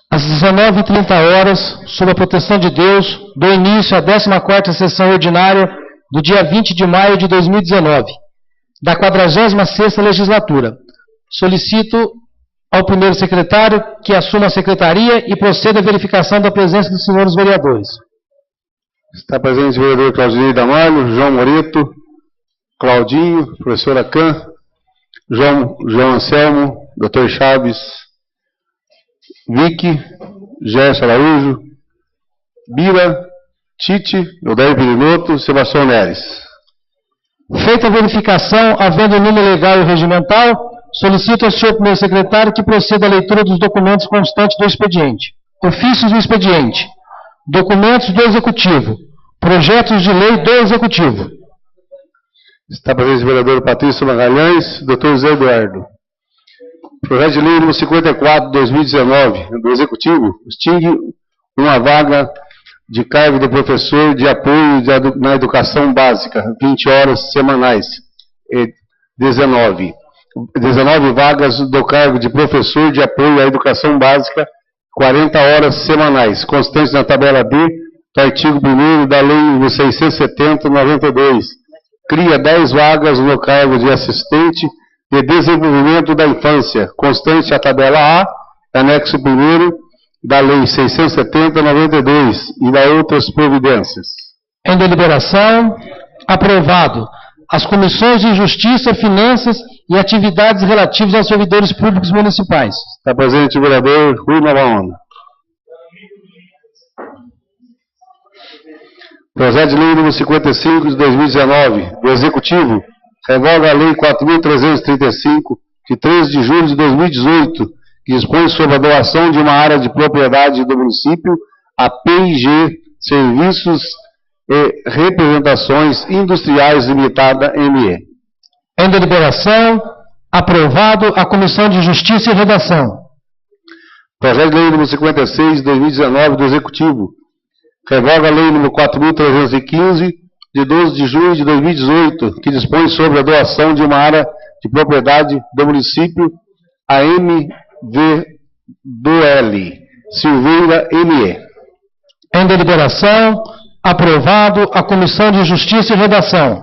Às 19h30, sob a proteção de Deus, dou início à 14ª sessão ordinária do dia 20 de maio de 2019, da 46ª legislatura. Solicito ao primeiro secretário que assuma a secretaria e proceda à verificação da presença dos senhores vereadores. Está presente o vereador Claudinei Damalho, João Moreto, Claudinho, professora Can, João Anselmo, Dr. Chaves, Vicky, Gerson Araújo, Bira, Tite, Odair Pirinotto, Sebastião Neres. Feita a verificação, havendo número legal e regimental, solicito ao senhor primeiro secretário que proceda à leitura dos documentos constantes do expediente. Ofícios do expediente. Documentos do Executivo. Projetos de lei do Executivo. Está presente o vereador Patrício Magalhães, Dr. Zé Eduardo. Projeto de lei número 54 de 2019 do Executivo extingue uma vaga de cargo de professor de apoio na educação básica, 20 horas semanais. 19 vagas do cargo de professor de apoio à educação básica, 40 horas semanais, constantes na tabela B do artigo 1º da Lei nº 670/92. Cria 10 vagas no cargo de assistente de desenvolvimento da infância, constante a tabela A, anexo 1º da Lei 670/92 e da outras providências. Em deliberação, aprovado. As comissões de Justiça, Finanças e Atividades relativas aos servidores públicos municipais. Está presente o vereador Rui Navaona. Projeto de lei número 55 de 2019 do Executivo revoga a Lei 4.335, de 13 de julho de 2018, que dispõe sobre a doação de uma área de propriedade do município a P&G Serviços e Representações Industriais Limitada, ME. Em deliberação, aprovado a Comissão de Justiça e Redação. Projeto de lei número 56 de 2019 do Executivo revoga a Lei número 4.315, de 12 de junho de 2018, que dispõe sobre a doação de uma área de propriedade do município a MV do L, Silveira, ME. Em deliberação, aprovado a Comissão de Justiça e Redação.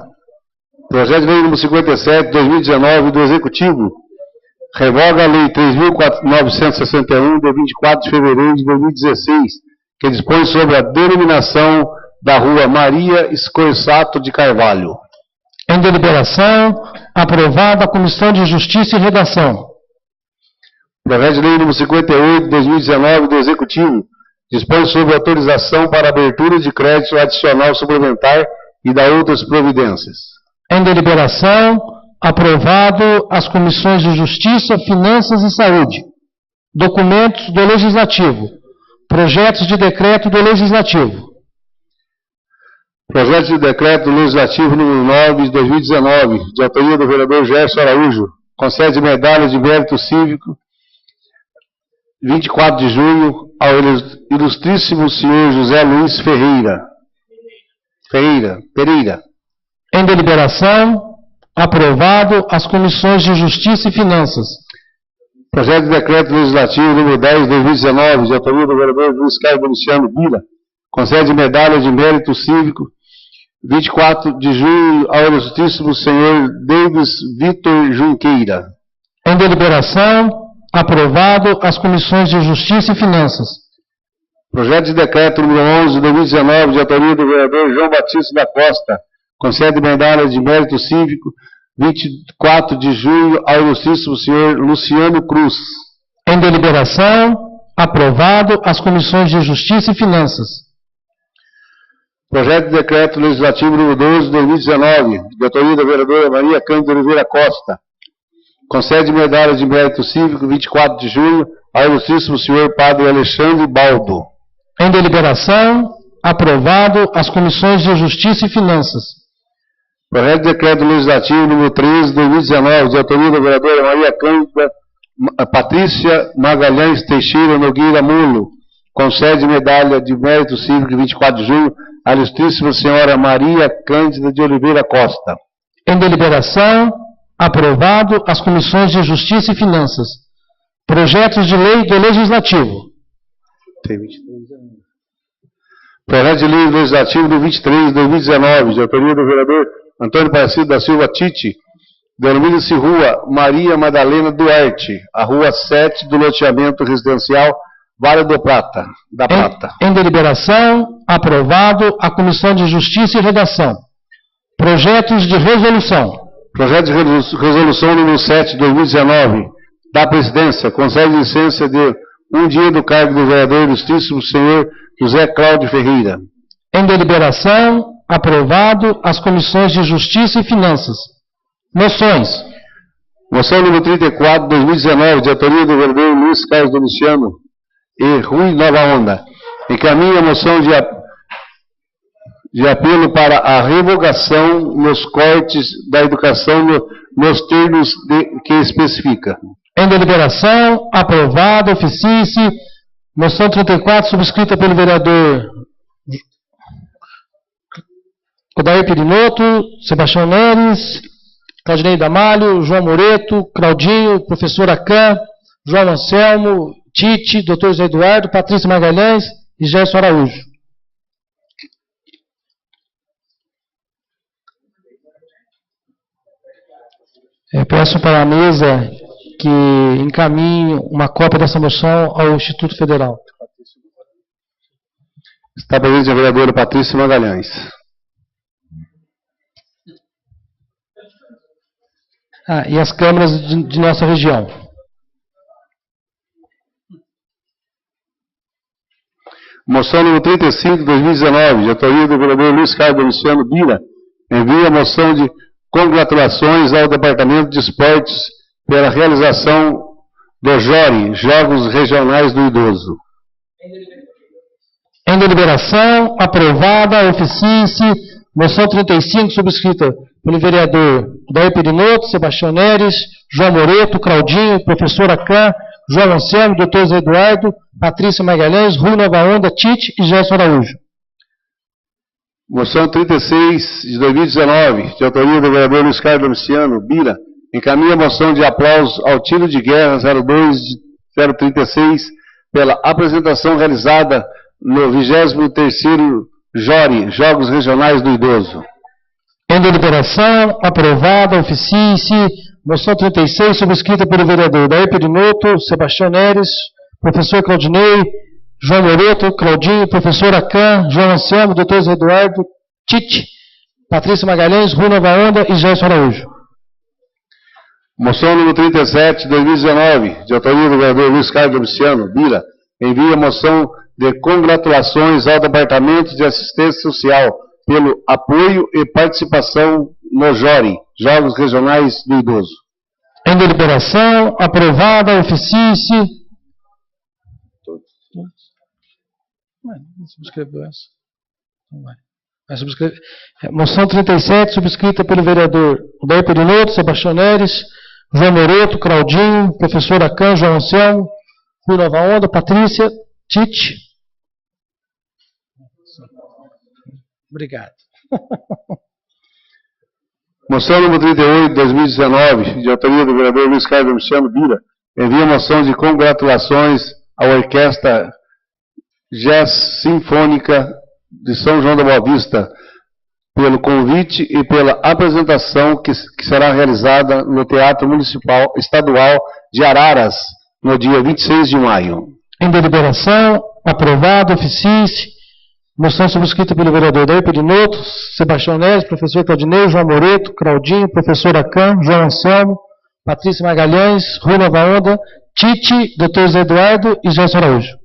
Projeto de lei número 57 de 2019 do Executivo revoga a Lei 3.961, de 24 de fevereiro de 2016, que dispõe sobre a denominação da Rua Maria Scorsato de Carvalho. Em deliberação, aprovada a Comissão de Justiça e Redação. Projeto de lei número 58 de 2019 do Executivo dispõe sobre autorização para abertura de crédito adicional suplementar e da outras providências. Em deliberação, aprovado as comissões de Justiça, Finanças e Saúde. Documentos do Legislativo. Projetos de decreto do Legislativo. Projeto de decreto legislativo número 9 de 2019, de autoria do vereador Gerson Araújo, concede medalha de mérito cívico 24 de junho ao ilustríssimo senhor José Luiz Pereira. Em deliberação, aprovado as comissões de Justiça e Finanças. Projeto de decreto legislativo número 10 de 2019, de autoria do vereador Luiz Carlos Luciano Bila, concede medalha de mérito cívico 24 de junho ao ilustríssimo senhor Davis Vitor Junqueira. Em deliberação, aprovado as comissões de Justiça e Finanças. Projeto de decreto número 11 de 2019, de autoria do vereador João Batista da Costa, concede medalha de mérito cívico 24 de junho ao ilustríssimo senhor Luciano Cruz. Em deliberação, aprovado as comissões de Justiça e Finanças. Projeto de decreto legislativo número 12 de 2019, de autoria da vereadora Maria Cândida Oliveira Costa, concede medalha de mérito cívico 24 de junho ao ilustríssimo senhor Padre Alexandre Baldo. Em deliberação, aprovado as comissões de Justiça e Finanças. Projeto de decreto legislativo número 13 de 2019, de autoria da vereadora Maria Cândida Patrícia Magalhães Teixeira Nogueira Mulo, concede medalha de mérito cívico 24 de junho à ilustríssima senhora Maria Cândida de Oliveira Costa. Em deliberação, aprovado as comissões de Justiça e Finanças. Projetos de lei do Legislativo. Tem 23 anos. Projeto de lei legislativo do 23 de 2019, de autoria do vereador Antônio Aparecido da Silva Tite, denomina-se Rua Maria Madalena Duarte, a Rua 7 do loteamento residencial Vale da Prata. Em deliberação, aprovado a Comissão de Justiça e Redação. Projetos de resolução. Projeto de resolução número 7 de 2019, da Presidência, concede licença de um dia do cargo do vereador ilustríssimo senhor José Cláudio Ferreira. Em deliberação, aprovado as comissões de Justiça e Finanças. Moções. Moção número 34 de 2019, de autoria do vereador Luiz Carlos Domiciano e Rui Nova Onda. Encaminha a moção de apelo para a revogação nos cortes da educação nos termos que especifica. Em deliberação, aprovado, oficie-se, moção 34, subscrita pelo vereador Odair Perinoto, Sebastião Neres, Claudinei Damalho, João Moreto, Claudinho, professor Acan, João Anselmo, Tite, doutor José Eduardo, Patrícia Magalhães e Gerson Araújo. Eu peço para a mesa que encaminhe uma cópia dessa moção ao Instituto Federal. Está presente a vereadora Patrícia Magalhães. E as câmaras de nossa região. Moção número 35 de 2019, de autoria do vereador Luiz Carlos Domiciano Bira, envia a moção de congratulações ao Departamento de Esportes pela realização do JORI, Jogos Regionais do Idoso. Em deliberação, aprovada, oficie-se, moção 35, subscrita pelo vereador Odair Perinoto, Sebastião Neres, João Moreto, Claudinho, professor Acan, João Anselmo, doutor Zé Eduardo, Patrícia Magalhães, Rui Nova Onda, Tite e Gerson Araújo. Moção 36 de 2019, de autoria do vereador Luiz Carlos Domiciano Bira, encaminha a moção de aplauso ao tiro de guerra 02-036 pela apresentação realizada no 23º JORI, Jogos Regionais do Idoso. Em deliberação, aprovada, oficie-se, moção 36, subscrita pelo vereador Odair Perinoto, Sebastião Neres, professor Claudinei, João Moreto, Claudinho, professor Acan, João Anselmo, doutor Zé Eduardo, Tite, Patrícia Magalhães, Rui Nova Onda e Gerson Araújo. Moção número 37, de 2019, de autoria do vereador Luiz Carlos Domiciano Bira, envia moção de congratulações ao Departamento de Assistência Social pelo apoio e participação no JORI, Jogos Regionais do Idoso. Em deliberação, aprovada, oficie-se. Subscreveu essa? Não vai. Moção 37, subscrita pelo vereador Odair Perinoto, Sebastião Neres, João Moreto, Claudinho, professor Acan, João Anselmo, Rui Nova Onda, Patrícia, Tite. Obrigado. Moção número 38, de 2019, de autoria do vereador Luiz Carlos Domiciano Bira, envia moção de congratulações à Orquestra Jazz Sinfônica de São João da Boa Vista pelo convite e pela apresentação que será realizada no Teatro Municipal Estadual de Araras, no dia 26 de maio. Em deliberação, aprovado, oficie-se, moção subscrita pelo vereador Odair Perinoto, Sebastião Neres, professor Claudinei, João Moreto, Claudinho, professor Acan, João Anselmo, Patrícia Magalhães, Rui Nova Onda, Tite, doutor Zé Eduardo e Gerson Araújo.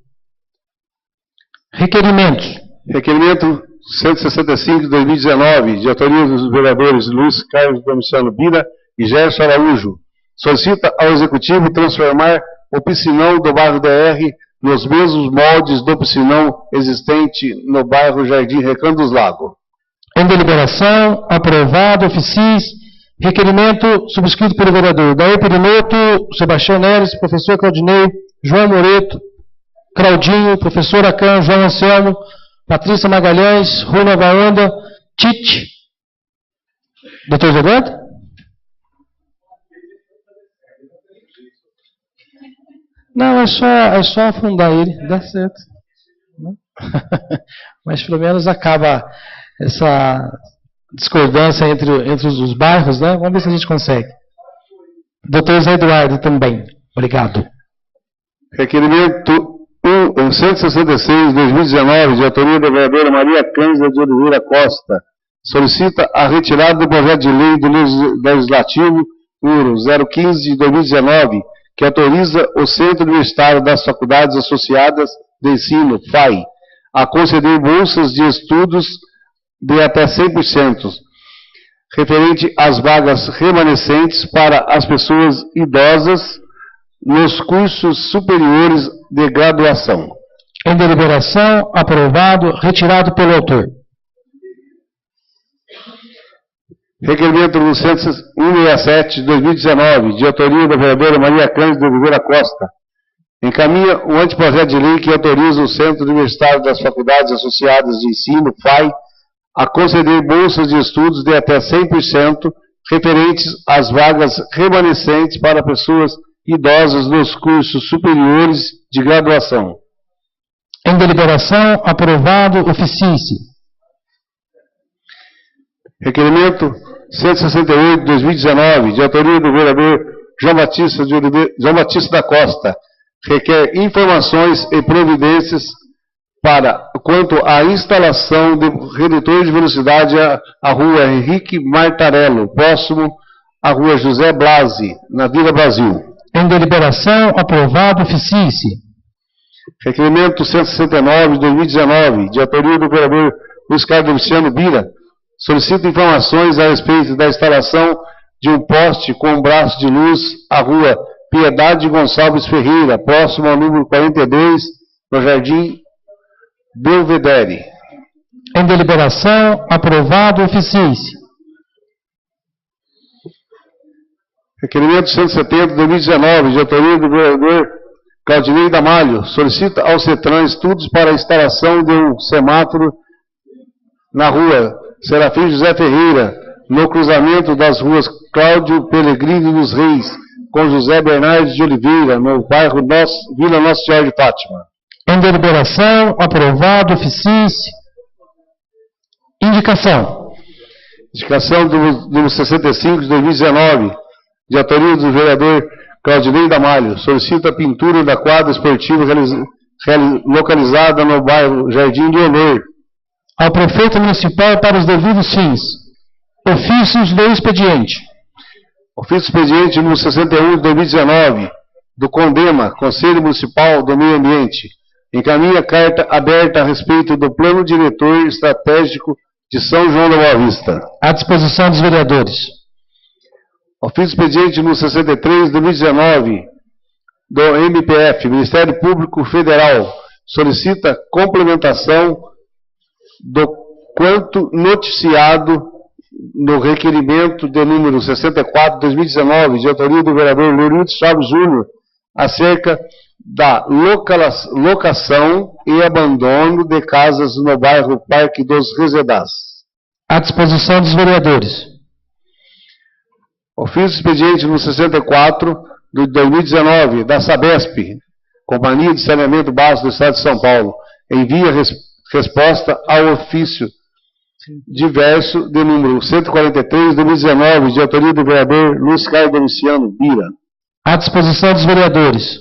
Requerimentos. Requerimento 165 de 2019, de autoria dos vereadores Luiz Carlos Domiciano Bira e Gerson Araújo. Solicita ao Executivo transformar o piscinão do bairro DR nos mesmos moldes do piscinão existente no bairro Jardim Recanto dos Lagos. Em deliberação, aprovado, oficie-se, requerimento subscrito pelo vereador Odair Perinoto, Sebastião Neres, professor Claudinei, João Moreto, Claudinho, professor Acan, João Anselmo, Patrícia Magalhães, Rui Nova Onda, Tite. Doutor Zé Eduardo? Não, é só afundar ele, dá certo. Mas pelo menos acaba essa discordância entre os bairros, né? Vamos ver se a gente consegue. Doutor Zé Eduardo também. Obrigado. Requerimento 166/2019, de autoria da vereadora Maria Cândida de Oliveira Costa. Solicita a retirada do projeto de lei do Legislativo número 015 de 2019, que autoriza o Centro Universitário das Faculdades Associadas de Ensino, FAI, a conceder bolsas de estudos de até 100%, referente às vagas remanescentes para as pessoas idosas nos cursos superiores de graduação. Em deliberação, aprovado, retirado pelo autor. Requerimento número 167 de 2019, de autoria da vereadora Maria Cândida de Oliveira Costa. Encaminha o anteprojeto de lei que autoriza o Centro Universitário das Faculdades Associadas de Ensino, FAI, a conceder bolsas de estudos de até 100% referentes às vagas remanescentes para pessoas idosas nos cursos superiores de graduação. Em deliberação, aprovado, oficie-se. Requerimento 168 de 2019, de autoria do vereador João Batista da Costa, requer informações e providências quanto à instalação de redutor de velocidade à rua Henrique Martarello, próximo à rua José Blasi, na Vila Brasil. Em deliberação, aprovado, oficie-se. Requerimento 169 de 2019, de autoria do vereador Luiz Carlos Luciano Bira, solicita informações a respeito da instalação de um poste com braço de luz à rua Piedade Gonçalves Ferreira, próximo ao número 42, no Jardim Belvedere. Em deliberação, aprovado, oficie-se. Requerimento 170 de 2019, de autoria do vereador Claudinei Damalho, solicita ao CETRAN estudos para a instalação de um semáforo na rua Serafim José Ferreira, no cruzamento das ruas Cláudio Pellegrini dos Reis, com José Bernardes de Oliveira, no bairro Vila Nossa Senhora de Fátima. Em deliberação, aprovado, oficie-se. Indicação. Indicação do 65 de 2019, de autoria do vereador Claudinei Damalho, solicita a pintura da quadra esportiva localizada no bairro Jardim do Honor. Ao prefeito municipal para os devidos fins. Ofícios do expediente. Ofício expediente número 61 de 2019, do CONDEMA, Conselho Municipal do Meio Ambiente. Encaminha carta aberta a respeito do Plano Diretor Estratégico de São João da Boa Vista. À disposição dos vereadores. Ofício expediente número 63 de 2019, do MPF, Ministério Público Federal, solicita complementação do quanto noticiado no requerimento de número 64 de 2019, de autoria do vereador Lourenço Chaves Júnior, acerca da locação e abandono de casas no bairro Parque dos Resedás. À disposição dos vereadores. Ofício expediente número 64 de 2019, da Sabesp, Companhia de Saneamento Básico do Estado de São Paulo, envia resposta ao ofício diverso de número 143 de 2019, de autoria do vereador Luiz Carlos Domiciano Bira. À disposição dos vereadores.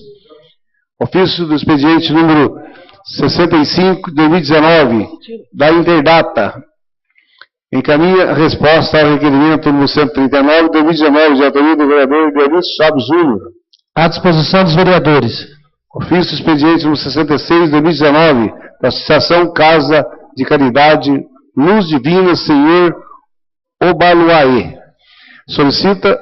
Ofício do expediente número 65 de 2019, da Interdata. Encaminha resposta ao requerimento número 139 de 2019, de autoria do vereador Dionísio Chaves Júnior. À disposição dos vereadores. Ofício expediente número 66 de 2019, da Associação Casa de Caridade Luz Divina Senhor Obaluaê. Solicita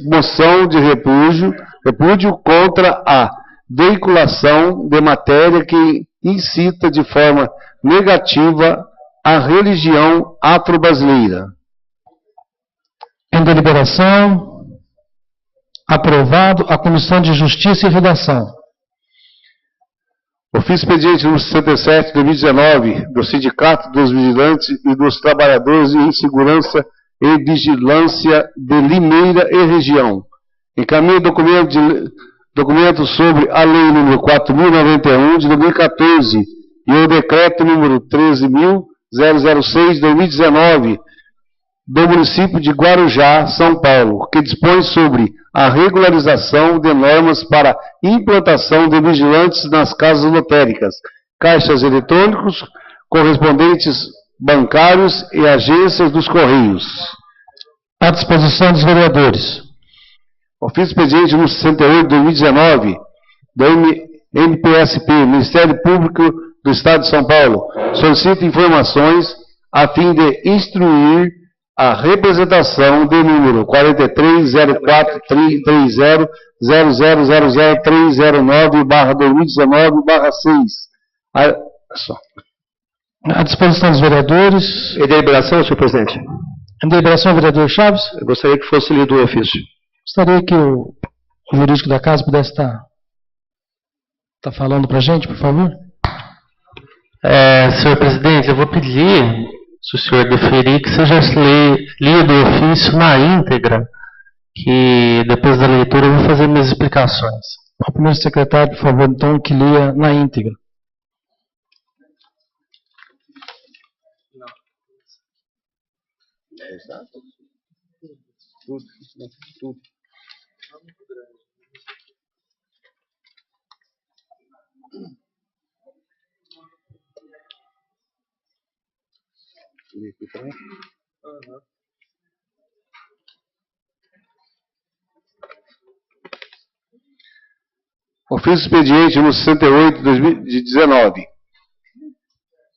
moção de repúdio contra a veiculação de matéria que incita de forma negativa a religião afro-brasileira. Em deliberação, aprovado a Comissão de Justiça e Redação. Ofício expediente número 67 de 2019, do Sindicato dos Vigilantes e dos Trabalhadores em Segurança e Vigilância de Limeira e Região. Encaminha documento documento sobre a Lei nº 4.091 de 2014 e o Decreto nº 13.006 de 2019 do município de Guarujá, São Paulo, que dispõe sobre a regularização de normas para implantação de vigilantes nas casas lotéricas, caixas eletrônicos, correspondentes bancários e agências dos Correios. À disposição dos vereadores. Ofício expediente número 68 de 2019 do MPSP, Ministério Público do Estado de São Paulo, solicita informações a fim de instruir a representação do número 430430000309/2019/6. À disposição dos vereadores. Em deliberação, senhor presidente. Em deliberação, vereador Chaves. Eu gostaria que fosse lido o ofício. Gostaria que o jurídico da casa pudesse estar falando para a gente, por favor. Senhor presidente, eu vou pedir, se o senhor deferir, que seja lido o ofício na íntegra, que depois da leitura eu vou fazer minhas explicações. O primeiro secretário, por favor, então, que lia na íntegra. Ofício expediente número 68 de 2019.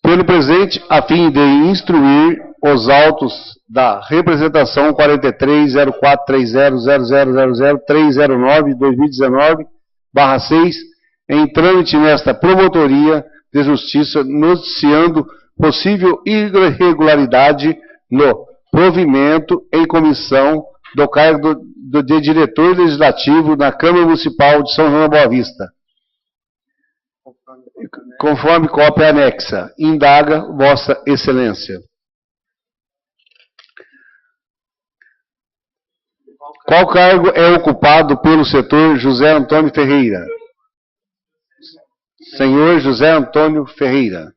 Pelo presente, a fim de instruir os autos da representação 430430000309/2019/6 em trâmite nesta promotoria de justiça, noticiando possível irregularidade no provimento em comissão do cargo de diretor legislativo na Câmara Municipal de São João da Boa Vista. Conforme cópia anexa, indaga Vossa Excelência. Qual cargo é ocupado pelo setor José Antônio Ferreira? Senhor José Antônio Ferreira.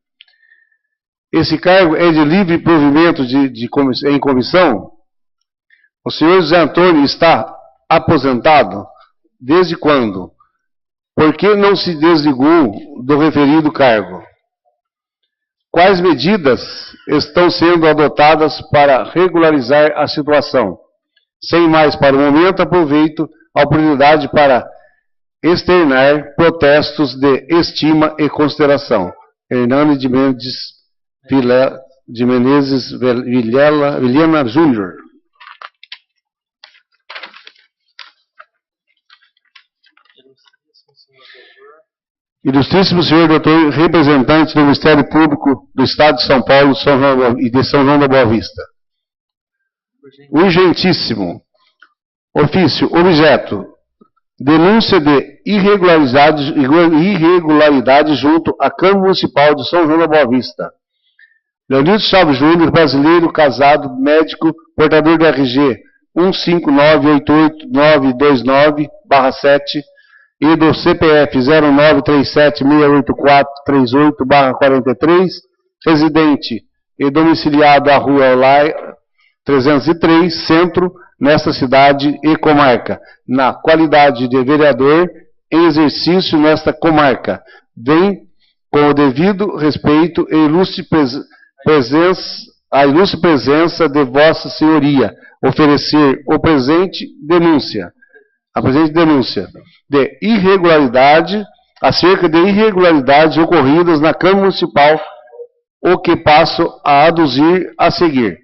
Esse cargo é de livre provimento em comissão? O senhor José Antônio está aposentado? Desde quando? Por que não se desligou do referido cargo? Quais medidas estão sendo adotadas para regularizar a situação? Sem mais para o momento, aproveito a oportunidade para externar protestos de estima e consideração. Hernani de Menezes Vilhena Júnior. Ilustríssimo senhor doutor, representante do Ministério Público do Estado de São Paulo e de São João da Boa Vista. Urgentíssimo. Ofício, objeto. Denúncia de irregularidade junto à Câmara Municipal de São João da Boa Vista. Leonildo Chaves Júnior, brasileiro, casado, médico, portador do RG 159882929/7 e do CPF 0937684338/43, residente e domiciliado à Rua Olai 303, Centro, nesta cidade e comarca, na qualidade de vereador em exercício nesta comarca, vem com o devido respeito e ilustre presença de Vossa Senhoria oferecer a presente denúncia de irregularidade, acerca de irregularidades ocorridas na Câmara Municipal, o que passo a aduzir a seguir.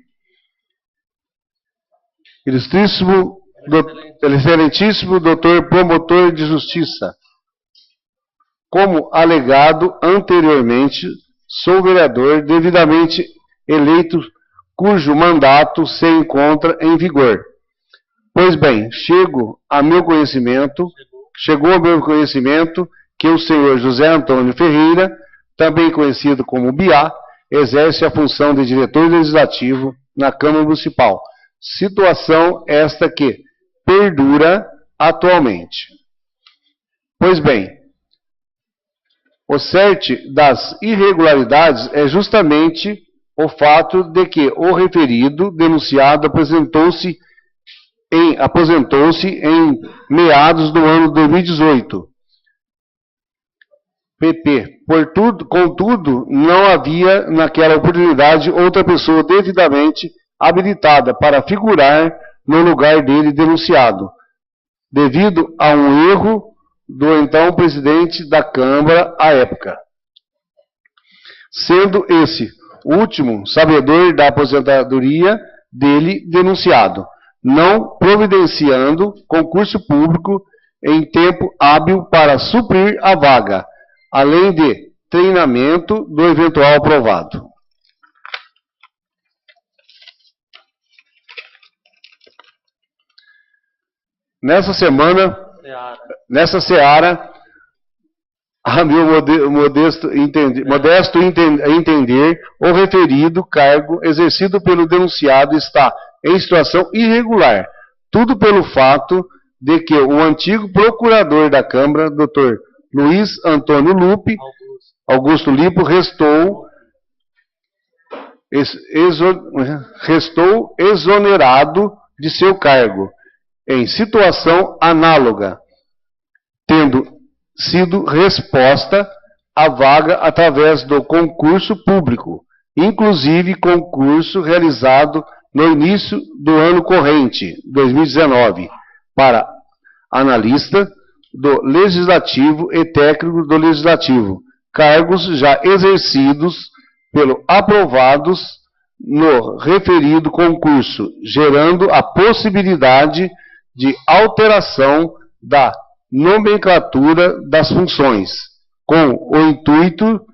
Excelentíssimo doutor promotor de justiça, como alegado anteriormente, sou vereador devidamente eleito, cujo mandato se encontra em vigor. Pois bem, chegou ao meu conhecimento que o senhor José Antônio Ferreira, também conhecido como Biá, exerce a função de diretor legislativo na Câmara Municipal. Situação esta que perdura atualmente. Pois bem, o cerne das irregularidades é justamente o fato de que o referido denunciado aposentou-se em meados do ano 2018. PP. Contudo, não havia naquela oportunidade outra pessoa devidamente habilitada para figurar no lugar dele denunciado, devido a um erro do então presidente da Câmara à época. Sendo esse o último sabedor da aposentadoria dele denunciado, não providenciando concurso público em tempo hábil para suprir a vaga, além de treinamento do eventual aprovado. Nessa seara, a meu modesto entender, o referido cargo exercido pelo denunciado está em situação irregular, tudo pelo fato de que o antigo procurador da Câmara, Dr. Luiz Antônio Augusto Lipo, restou exonerado de seu cargo, em situação análoga, tendo sido resposta à vaga através do concurso público, inclusive concurso realizado no início do ano corrente, 2019, para analista do Legislativo e técnico do Legislativo, cargos já exercidos pelo aprovados no referido concurso, gerando a possibilidade de alteração da nomenclatura das funções, com o intuito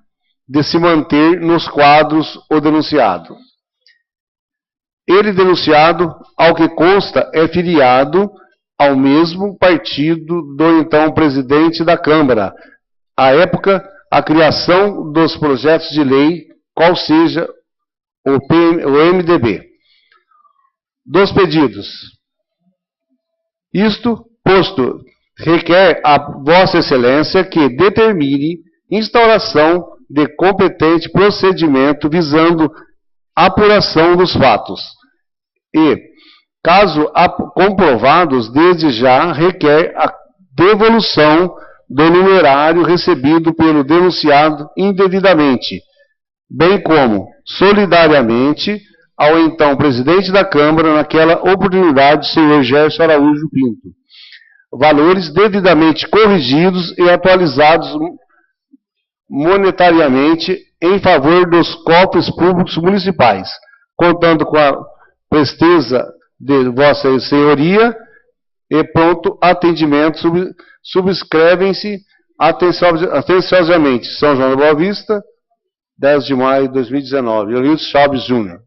de se manter nos quadros o denunciado. Ele, denunciado, ao que consta, é filiado ao mesmo partido do então presidente da Câmara, à época, a criação dos projetos de lei, qual seja o MDB. Dos pedidos. Isto, posto, requer a Vossa Excelência que determine instauração de competente procedimento visando apuração dos fatos e, caso comprovados, desde já requer a devolução do numerário recebido pelo denunciado indevidamente, bem como, solidariamente, ao então presidente da Câmara, naquela oportunidade, senhor Gerson Araújo Pinto, valores devidamente corrigidos e atualizados monetariamente em favor dos cofres públicos municipais, contando com a presteza de Vossa Senhoria e pronto atendimento. Subscrevem-se atenciosamente São João da Boa Vista, 10 de maio de 2019. Eulídio Chaves Júnior.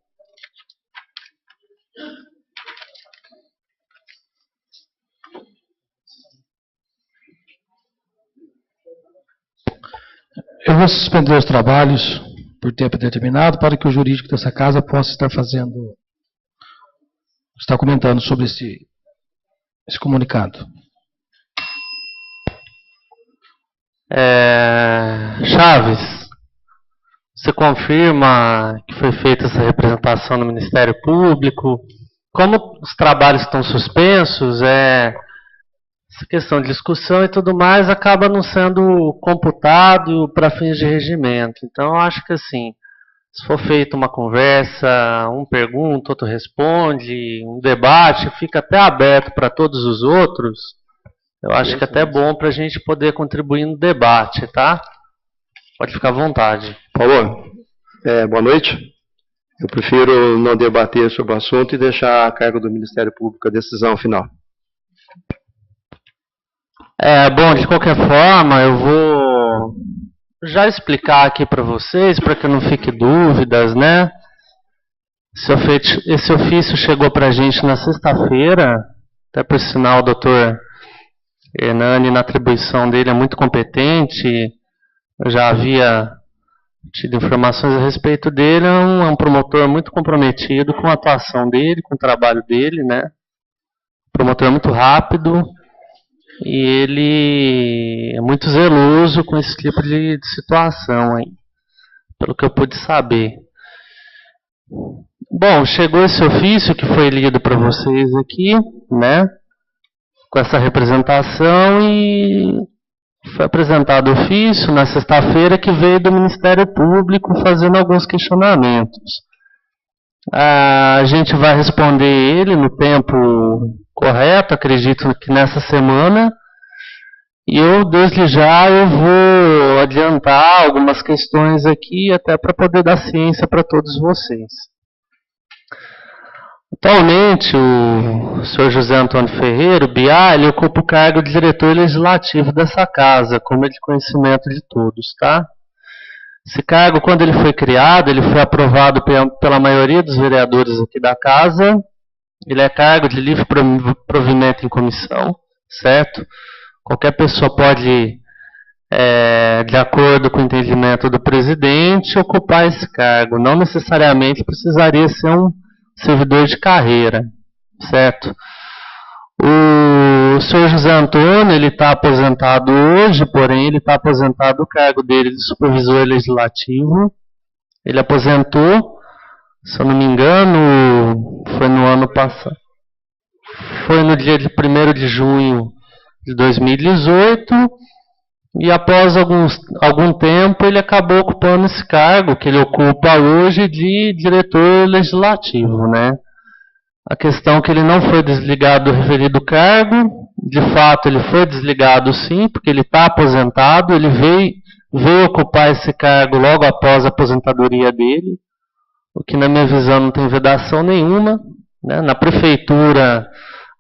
Eu vou suspender os trabalhos por tempo determinado para que o jurídico dessa casa possa estar comentando sobre esse comunicado. Chaves, você confirma que foi feita essa representação no Ministério Público? Como os trabalhos estão suspensos, essa questão de discussão e tudo mais acaba não sendo computado para fins de regimento. Então, eu acho que assim, se for feita uma conversa, um pergunta, outro responde, um debate, fica até aberto para todos os outros, eu acho que é até bom para a gente poder contribuir no debate, tá? Pode ficar à vontade. Paulo, boa noite. Eu prefiro não debater sobre o assunto e deixar a cargo do Ministério Público a decisão final. Bom, de qualquer forma, eu vou já explicar aqui para vocês, para que não fique dúvidas, né? Esse ofício chegou para a gente na sexta-feira, até por sinal o doutor Hernani, na atribuição dele, é muito competente, eu já havia tido informações a respeito dele, é um promotor muito comprometido com a atuação dele, com o trabalho dele, né? Promotor muito rápido. E ele é muito zeloso com esse tipo de situação aí, pelo que eu pude saber. Bom, chegou esse ofício que foi lido para vocês aqui, né, com essa representação, e foi apresentado o ofício na sexta-feira, que veio do Ministério Público fazendo alguns questionamentos. A gente vai responder ele no tempo correto, acredito que nessa semana, e eu, desde já, eu vou adiantar algumas questões aqui, até para poder dar ciência para todos vocês. Atualmente, o senhor José Antônio Ferreira, o BIA, ele ocupa o cargo de diretor legislativo dessa casa, como é de conhecimento de todos, tá? Esse cargo, quando ele foi criado, ele foi aprovado pela maioria dos vereadores aqui da casa. Ele é cargo de livre provimento em comissão, certo? Qualquer pessoa pode, de acordo com o entendimento do presidente, ocupar esse cargo. Não necessariamente precisaria ser um servidor de carreira, certo? O senhor José Antônio, ele está aposentado hoje, porém ele está aposentado do cargo dele de supervisor legislativo. Ele aposentou, se eu não me engano, foi no ano passado. Foi no dia de 1º de junho de 2018, e após algum tempo ele acabou ocupando esse cargo que ele ocupa hoje de diretor legislativo, né? A questão é que ele não foi desligado do referido cargo. De fato, ele foi desligado sim, porque ele está aposentado. Ele veio ocupar esse cargo logo após a aposentadoria dele, o que na minha visão não tem vedação nenhuma, né? Na prefeitura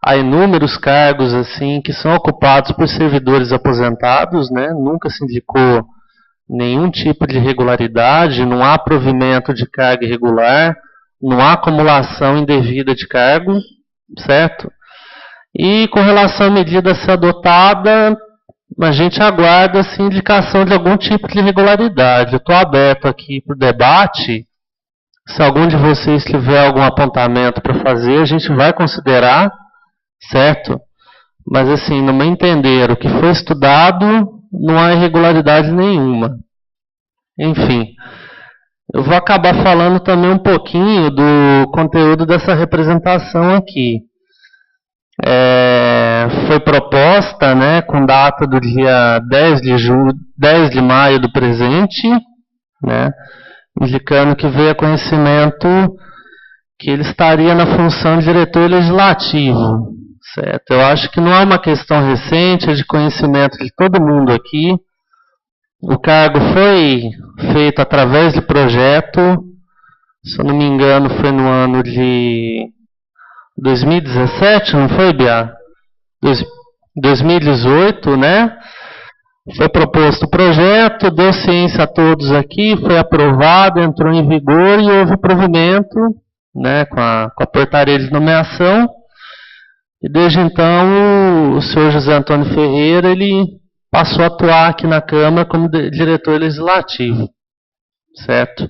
há inúmeros cargos assim que são ocupados por servidores aposentados, né? Nunca se indicou nenhum tipo de irregularidade, não há provimento de carga irregular, não há acumulação indevida de cargo, certo? E com relação à medida a ser adotada, a gente aguarda assim, indicação de algum tipo de irregularidade. Eu estou aberto aqui para o debate. Se algum de vocês tiver algum apontamento para fazer, a gente vai considerar, certo? Mas assim, no meu entender, o que foi estudado, não há irregularidade nenhuma. Enfim. Eu vou acabar falando também um pouquinho do conteúdo dessa representação aqui. Foi proposta, né, com data do dia 10 de maio do presente, né, indicando que veio a conhecimento que ele estaria na função de diretor legislativo, certo? Eu acho que não é uma questão recente, é de conhecimento de todo mundo aqui. O cargo foi feito através de projeto, se eu não me engano foi no ano de 2017, não foi, Bia? 2018, né? Foi proposto o projeto, deu ciência a todos aqui, foi aprovado, entrou em vigor e houve provimento, né, com a portaria de nomeação. E desde então o senhor José Antônio Ferreira, ele passou a atuar aqui na Câmara como diretor legislativo, certo?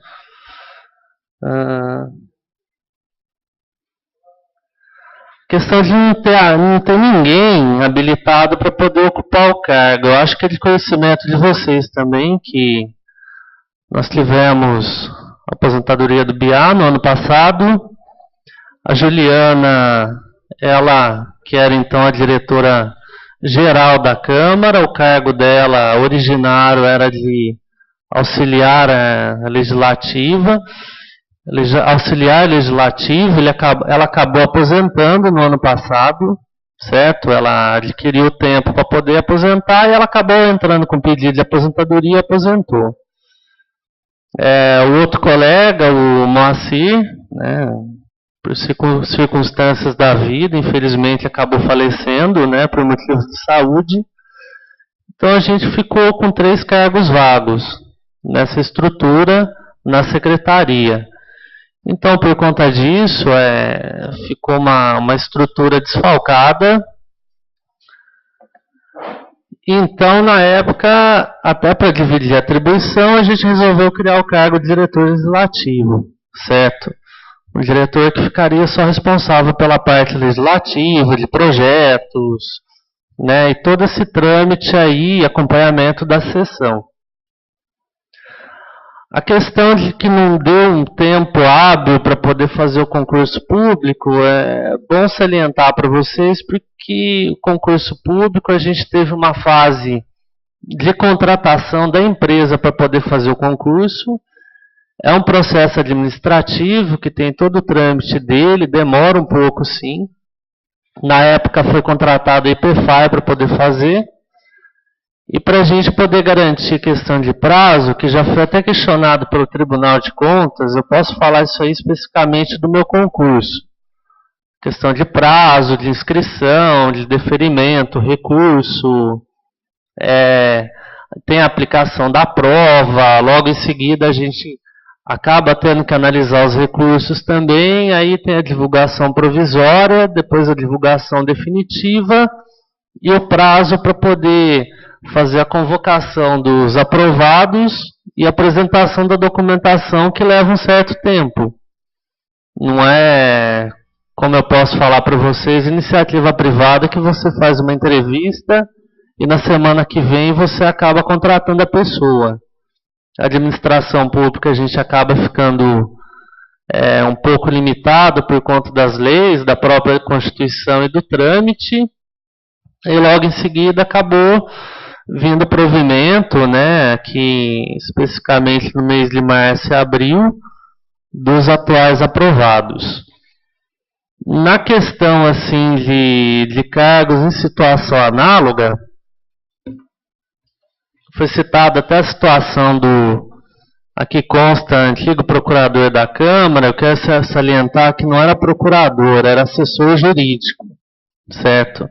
Questão de não ter ninguém habilitado para poder ocupar o cargo. Eu acho que é de conhecimento de vocês também que nós tivemos a aposentadoria do BIA no ano passado. A Juliana, ela que era então a diretora geral da Câmara, o cargo dela originário era de auxiliar legislativa, auxiliar legislativo. Ela acabou aposentando no ano passado, certo? Ela adquiriu tempo para poder aposentar e ela acabou entrando com pedido de aposentadoria e aposentou. O outro colega, o Moacir, né, por circunstâncias da vida, infelizmente acabou falecendo, né, por motivos de saúde. Então a gente ficou com 3 cargos vagos nessa estrutura na secretaria. Então, por conta disso, ficou uma estrutura desfalcada. Então, na época, até para dividir a atribuição, a gente resolveu criar o cargo de diretor legislativo, certo? Um diretor que ficaria só responsável pela parte legislativa, de projetos, né, e todo esse trâmite aí, acompanhamento da sessão. A questão de que não deu um tempo hábil para poder fazer o concurso público, é bom salientar para vocês, porque o concurso público a gente teve uma fase de contratação da empresa para poder fazer o concurso. É um processo administrativo que tem todo o trâmite dele, demora um pouco sim. Na época foi contratado a IPFAI para poder fazer. E para a gente poder garantir questão de prazo, que já foi até questionado pelo Tribunal de Contas, eu posso falar isso aí especificamente do meu concurso. Questão de prazo, de inscrição, de deferimento, recurso, tem a aplicação da prova, logo em seguida a gente acaba tendo que analisar os recursos também, aí tem a divulgação provisória, depois a divulgação definitiva e o prazo para poder fazer a convocação dos aprovados e a apresentação da documentação, que leva um certo tempo. Não é, como eu posso falar para vocês, iniciativa privada que você faz uma entrevista e na semana que vem você acaba contratando a pessoa. A administração pública a gente acaba ficando um pouco limitado por conta das leis, da própria Constituição e do trâmite, e logo em seguida acabou vindo o provimento, né, que especificamente no mês de março e abril, dos atuais aprovados. Na questão assim de cargos em situação análoga, foi citada até a situação aqui consta antigo procurador da Câmara. Eu quero salientar que não era procurador, era assessor jurídico, certo?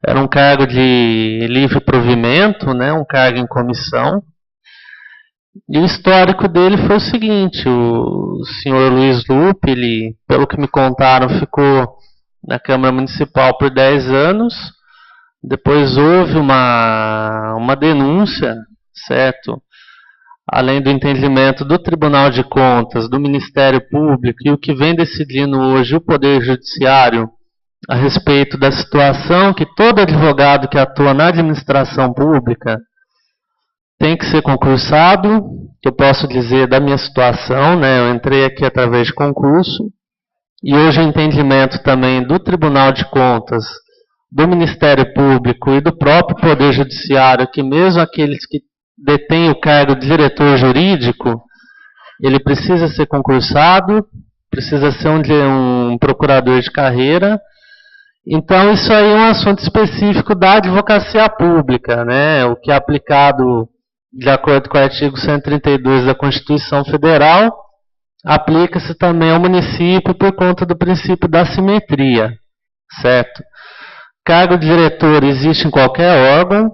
Era um cargo de livre provimento, né, um cargo em comissão. E o histórico dele foi o seguinte: o senhor Luiz Lupe, ele, pelo que me contaram, ficou na Câmara Municipal por 10 anos. Depois houve uma denúncia, certo? Além do entendimento do Tribunal de Contas, do Ministério Público e o que vem decidindo hoje o Poder Judiciário a respeito da situação que todo advogado que atua na administração pública tem que ser concursado, que eu posso dizer da minha situação, né? Eu entrei aqui através de concurso, e hoje o entendimento também do Tribunal de Contas, do Ministério Público e do próprio Poder Judiciário, que mesmo aqueles que detêm o cargo de diretor jurídico, ele precisa ser concursado, precisa ser um procurador de carreira. Então, isso aí é um assunto específico da advocacia pública, né? O que é aplicado de acordo com o artigo 132 da Constituição Federal, aplica-se também ao município por conta do princípio da simetria, certo? Cargo de diretor existe em qualquer órgão,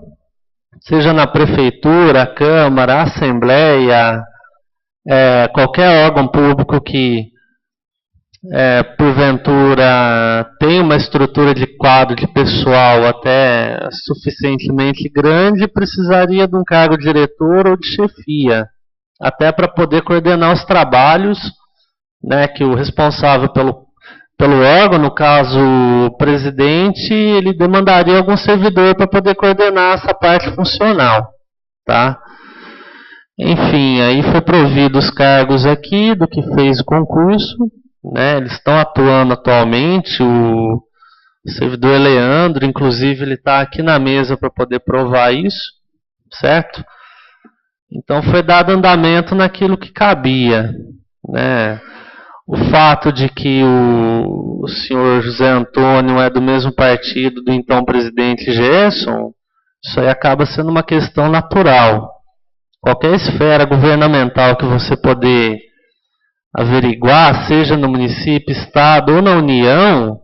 seja na prefeitura, câmara, assembleia, qualquer órgão público que porventura tem uma estrutura de quadro de pessoal até suficientemente grande, precisaria de um cargo de diretor ou de chefia, até para poder coordenar os trabalhos, né, que o responsável pelo órgão, no caso o presidente, ele demandaria algum servidor para poder coordenar essa parte funcional, tá? Enfim, aí foi provido os cargos aqui do que fez o concurso, né? Eles estão atuando atualmente, o servidor Leandro, inclusive ele está aqui na mesa para poder provar isso, certo? Então foi dado andamento naquilo que cabia, né? O fato de que o senhor José Antônio é do mesmo partido do então presidente Gerson, isso aí acaba sendo uma questão natural. Qualquer esfera governamental que você poder averiguar, seja no município, estado ou na União,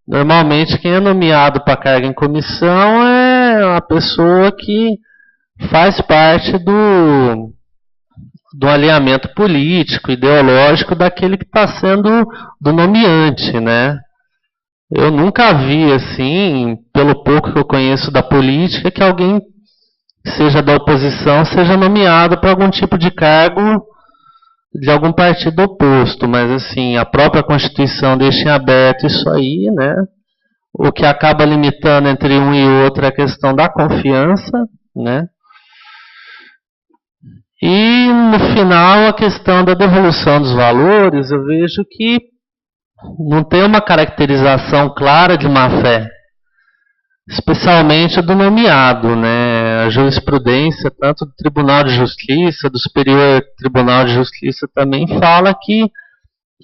normalmente quem é nomeado para cargo em comissão é uma pessoa que faz parte do alinhamento político, ideológico daquele que está sendo do nomeante, né? Eu nunca vi, assim, pelo pouco que eu conheço da política, que alguém, seja da oposição, seja nomeado para algum tipo de cargo de algum partido oposto, mas assim, a própria Constituição deixa em aberto isso aí, né? O que acaba limitando entre um e outro é a questão da confiança, né? E no final a questão da devolução dos valores, eu vejo que não tem uma caracterização clara de má-fé, especialmente do nomeado, né? A jurisprudência, tanto do Tribunal de Justiça, do Superior Tribunal de Justiça, também fala que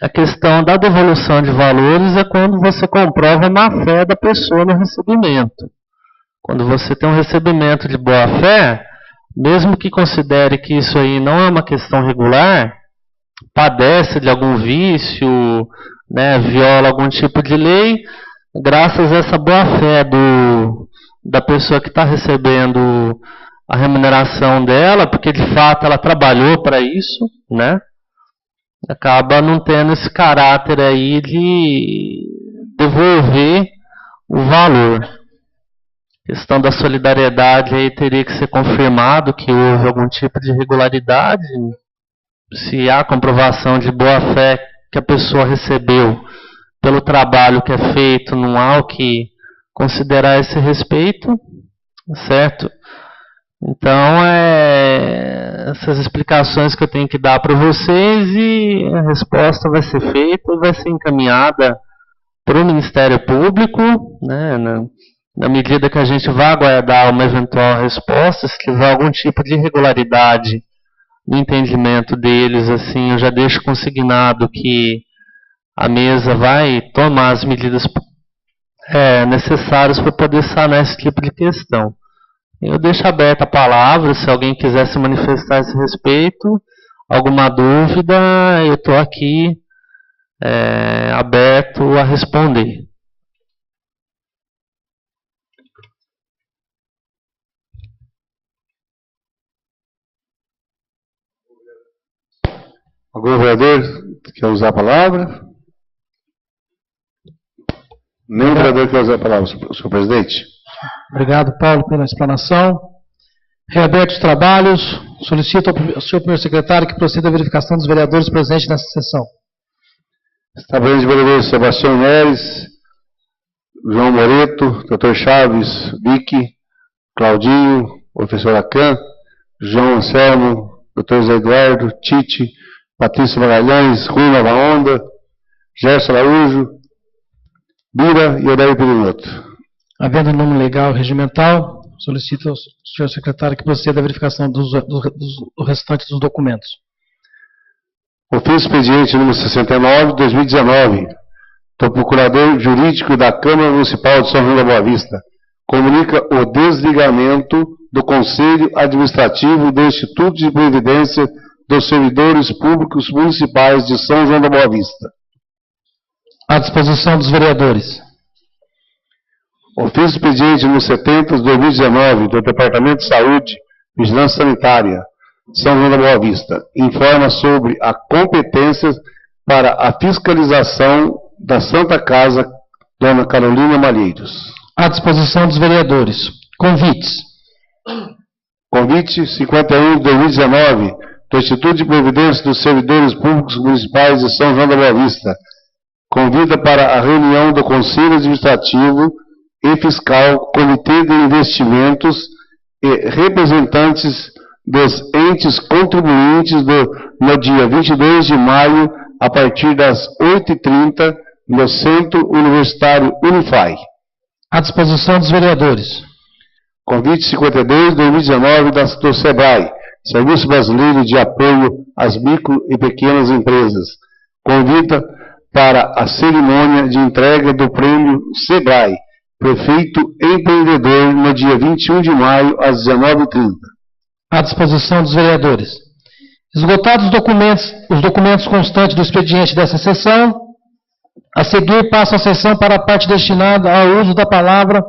a questão da devolução de valores é quando você comprova a má-fé da pessoa no recebimento. Quando você tem um recebimento de boa-fé, mesmo que considere que isso aí não é uma questão regular, padece de algum vício, né, viola algum tipo de lei, graças a essa boa-fé da pessoa que está recebendo a remuneração dela, porque de fato ela trabalhou para isso, né, acaba não tendo esse caráter aí de devolver o valor. A questão da solidariedade aí teria que ser confirmado que houve algum tipo de irregularidade. Se há comprovação de boa-fé que a pessoa recebeu pelo trabalho que é feito, não há o que considerar esse respeito, certo? Então, essas explicações que eu tenho que dar para vocês, e a resposta vai ser feita e vai ser encaminhada para o Ministério Público, né, na medida que a gente vai aguardar uma eventual resposta. Se tiver algum tipo de irregularidade no entendimento deles, assim, eu já deixo consignado que a mesa vai tomar as medidas necessárias para poder sanar esse tipo de questão. Eu deixo aberta a palavra, se alguém quiser se manifestar a esse respeito, alguma dúvida, eu estou aqui aberto a responder. Algum vereador quer usar a palavra? Nenhum vereador quer usar a palavra, senhor presidente. Obrigado, Paulo, pela explanação. Reaberto os trabalhos. Solicito ao senhor primeiro secretário que proceda à verificação dos vereadores presentes nessa sessão. Está presente o vereador Sebastião Neres, João Moreto, Dr. Chaves, Vicky, Claudinho, professor Acan, João Anselmo, Dr. Zé Eduardo, Tite, Patrícia Magalhães, Rui Nova Onda, Gerson Araújo, Bira e Odair Perinoto. Havendo nome legal e regimental, solicito ao senhor secretário que proceda à verificação do restante dos documentos. Ofício expediente número 69, 2019, do Procurador Jurídico da Câmara Municipal de São João da Boa Vista, comunica o desligamento do Conselho Administrativo do Instituto de Previdência dos Servidores Públicos Municipais de São João da Boa Vista. À disposição dos vereadores. Ofício expediente número 70, de 2019, do Departamento de Saúde e Vigilância Sanitária, São João da Boa Vista, informa sobre a competência para a fiscalização da Santa Casa Dona Carolina Malheiros. À disposição dos vereadores. Convites. Convite 51 de 2019, do Instituto de Previdência dos Servidores Públicos Municipais de São João da Boa Vista. Convida para a reunião do Conselho Administrativo e Fiscal, Comitê de Investimentos e representantes dos entes contribuintes no dia 22 de maio, a partir das 8h30, no Centro Universitário Unifai. À disposição dos vereadores. Convite 52 de 2019 do SEBRAE, Serviço Brasileiro de Apoio às Micro e Pequenas Empresas. Convida para a cerimônia de entrega do prêmio SEBRAE, Prefeito Empreendedor, no dia 21 de maio, às 19h30. À disposição dos vereadores. Esgotados os documentos constantes do expediente dessa sessão, a seguir passo a sessão para a parte destinada ao uso da palavra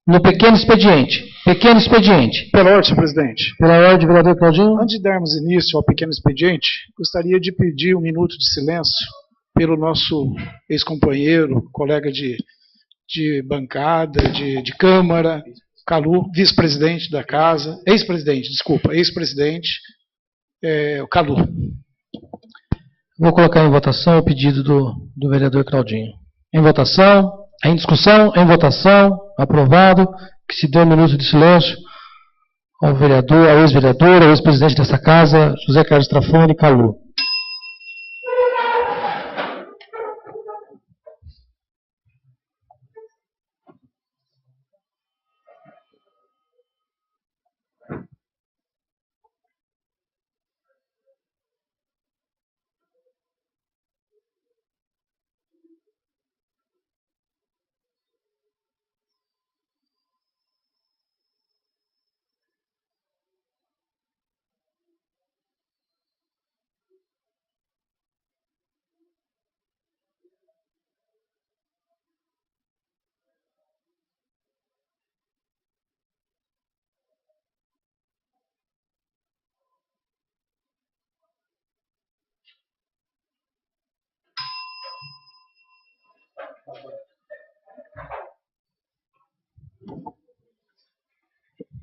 no pequeno expediente. Pequeno expediente. Pela ordem, senhor presidente. Pela ordem, vereador Claudinho. Antes de darmos início ao pequeno expediente, gostaria de pedir um minuto de silêncio pelo nosso ex-companheiro, colega de bancada, de Câmara, Calu, vice-presidente da casa, ex-presidente, o Calu. Vou colocar em votação o pedido do vereador Claudinho. Em votação. Em discussão, em votação, aprovado, que se dê um minuto de silêncio ao vereador, ao ex-vereador, ao ex-presidente dessa casa, José Carlos Trafani Calu.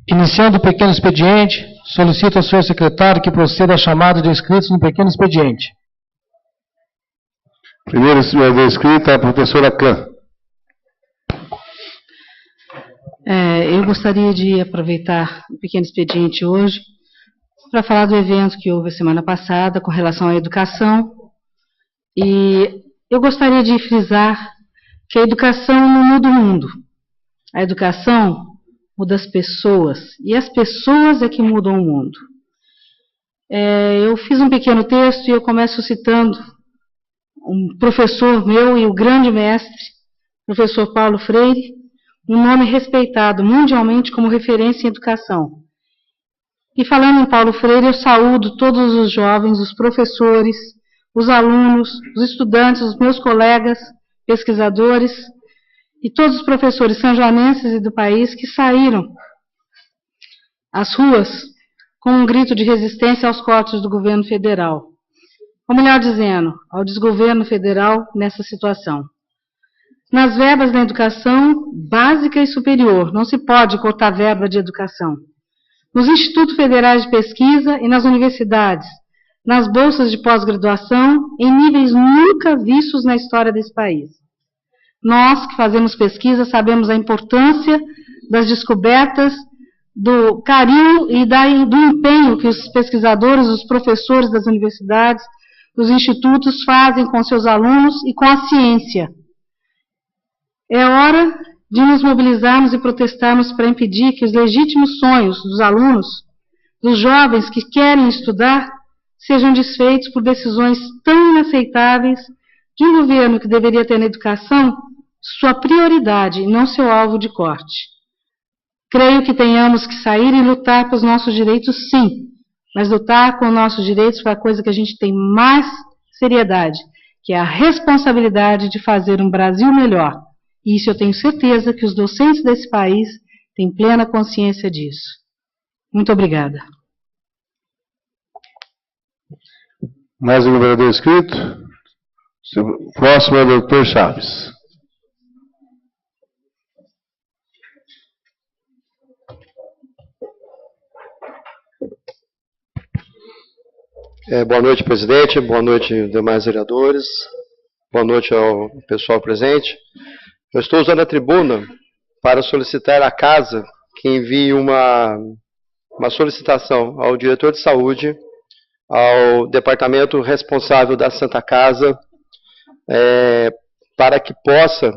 Iniciando o pequeno expediente, solicito ao senhor secretário que proceda à chamada de inscritos no pequeno expediente. Primeiro inscrita, a professora Clã. Eu gostaria de aproveitar o pequeno expediente hoje para falar do evento que houve a semana passada com relação à educação. E eu gostaria de frisar que a educação não muda o mundo. A educação muda as pessoas, e as pessoas é que mudam o mundo. Eu fiz um pequeno texto e eu começo citando um professor meu e o grande mestre, professor Paulo Freire, um nome respeitado mundialmente como referência em educação. E falando em Paulo Freire, eu saúdo todos os jovens, os professores, os alunos, os estudantes, os meus colegas, pesquisadores, e todos os professores sanjoanenses e do país que saíram às ruas com um grito de resistência aos cortes do governo federal. Ou melhor dizendo, ao desgoverno federal nessa situação. Nas verbas da educação básica e superior, não se pode cortar verba de educação. Nos institutos federais de pesquisa e nas universidades, nas bolsas de pós-graduação, em níveis nunca vistos na história desse país. Nós, que fazemos pesquisa, sabemos a importância das descobertas, do carinho e do empenho que os pesquisadores, os professores das universidades, dos institutos fazem com seus alunos e com a ciência. É hora de nos mobilizarmos e protestarmos para impedir que os legítimos sonhos dos alunos, dos jovens que querem estudar, sejam desfeitos por decisões tão inaceitáveis de um governo que deveria ter na educação sua prioridade e não seu alvo de corte. Creio que tenhamos que sair e lutar pelos nossos direitos, sim, mas lutar com os nossos direitos foi a coisa que a gente tem mais seriedade, que é a responsabilidade de fazer um Brasil melhor. E isso eu tenho certeza que os docentes desse país têm plena consciência disso. Muito obrigada. Mais um vereador inscrito. Próximo é o doutor Chaves. Boa noite, presidente. Boa noite, demais vereadores. Boa noite ao pessoal presente. Eu estou usando a tribuna para solicitar à casa que envie uma solicitação ao diretor de saúde, ao departamento responsável da Santa Casa, para que possa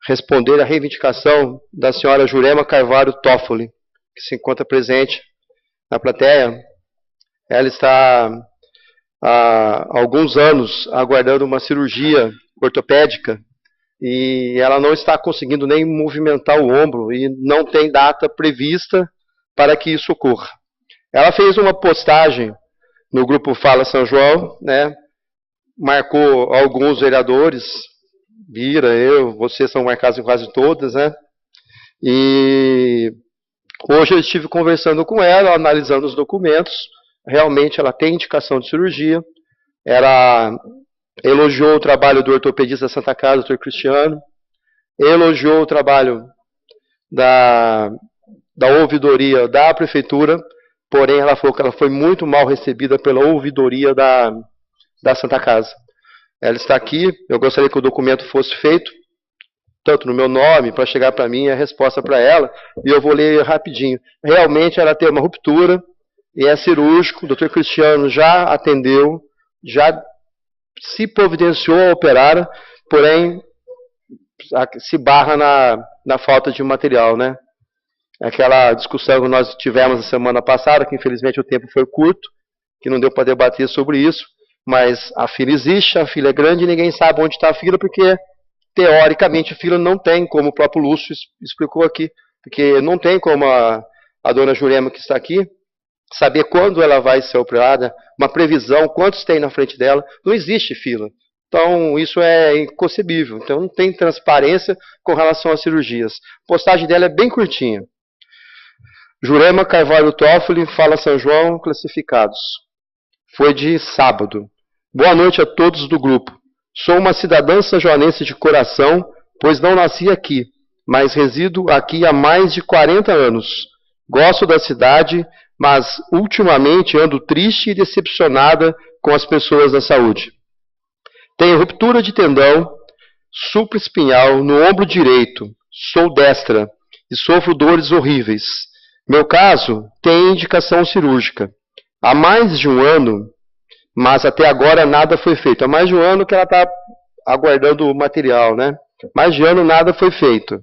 responder à reivindicação da senhora Jurema Carvalho Toffoli, que se encontra presente na plateia. Ela está há alguns anos aguardando uma cirurgia ortopédica e ela não está conseguindo nem movimentar o ombro e não tem data prevista para que isso ocorra. Ela fez uma postagem no grupo Fala São João, né? Marcou alguns vereadores, Bira, eu, vocês são marcados em quase todas, né? E hoje eu estive conversando com ela, analisando os documentos. Realmente ela tem indicação de cirurgia. Ela elogiou o trabalho do ortopedista da Santa Casa, Dr. Cristiano. Elogiou o trabalho da ouvidoria da prefeitura. Porém, ela falou que ela foi muito mal recebida pela ouvidoria da Santa Casa. Ela está aqui. Eu gostaria que o documento fosse feito tanto no meu nome, para chegar para mim a resposta para ela, e eu vou ler rapidinho. Realmente ela tem uma ruptura, e é cirúrgico, o doutor Cristiano já atendeu, já se providenciou a operar, porém se barra na falta de material, né? Aquela discussão que nós tivemos na semana passada, que infelizmente o tempo foi curto, que não deu para debater sobre isso, mas a fila existe, a fila é grande e ninguém sabe onde está a fila, porque teoricamente a fila não tem, como o próprio Lúcio explicou aqui, porque não tem como a dona Jurema que está aqui saber quando ela vai ser operada, uma previsão, quantos tem na frente dela, não existe fila. Então isso é inconcebível, então não tem transparência com relação às cirurgias. A postagem dela é bem curtinha. Jurema Carvalho Toffoli, Fala São João, classificados. Foi de sábado. Boa noite a todos do grupo. Sou uma cidadã sanjoanense de coração, pois não nasci aqui, mas resido aqui há mais de 40 anos. Gosto da cidade, mas ultimamente ando triste e decepcionada com as pessoas da saúde. Tenho ruptura de tendão supraespinhal no ombro direito. Sou destra e sofro dores horríveis. Meu caso tem indicação cirúrgica. Há mais de um ano, mas até agora nada foi feito. Há mais de um ano que ela está aguardando o material, né? Mais de um ano nada foi feito.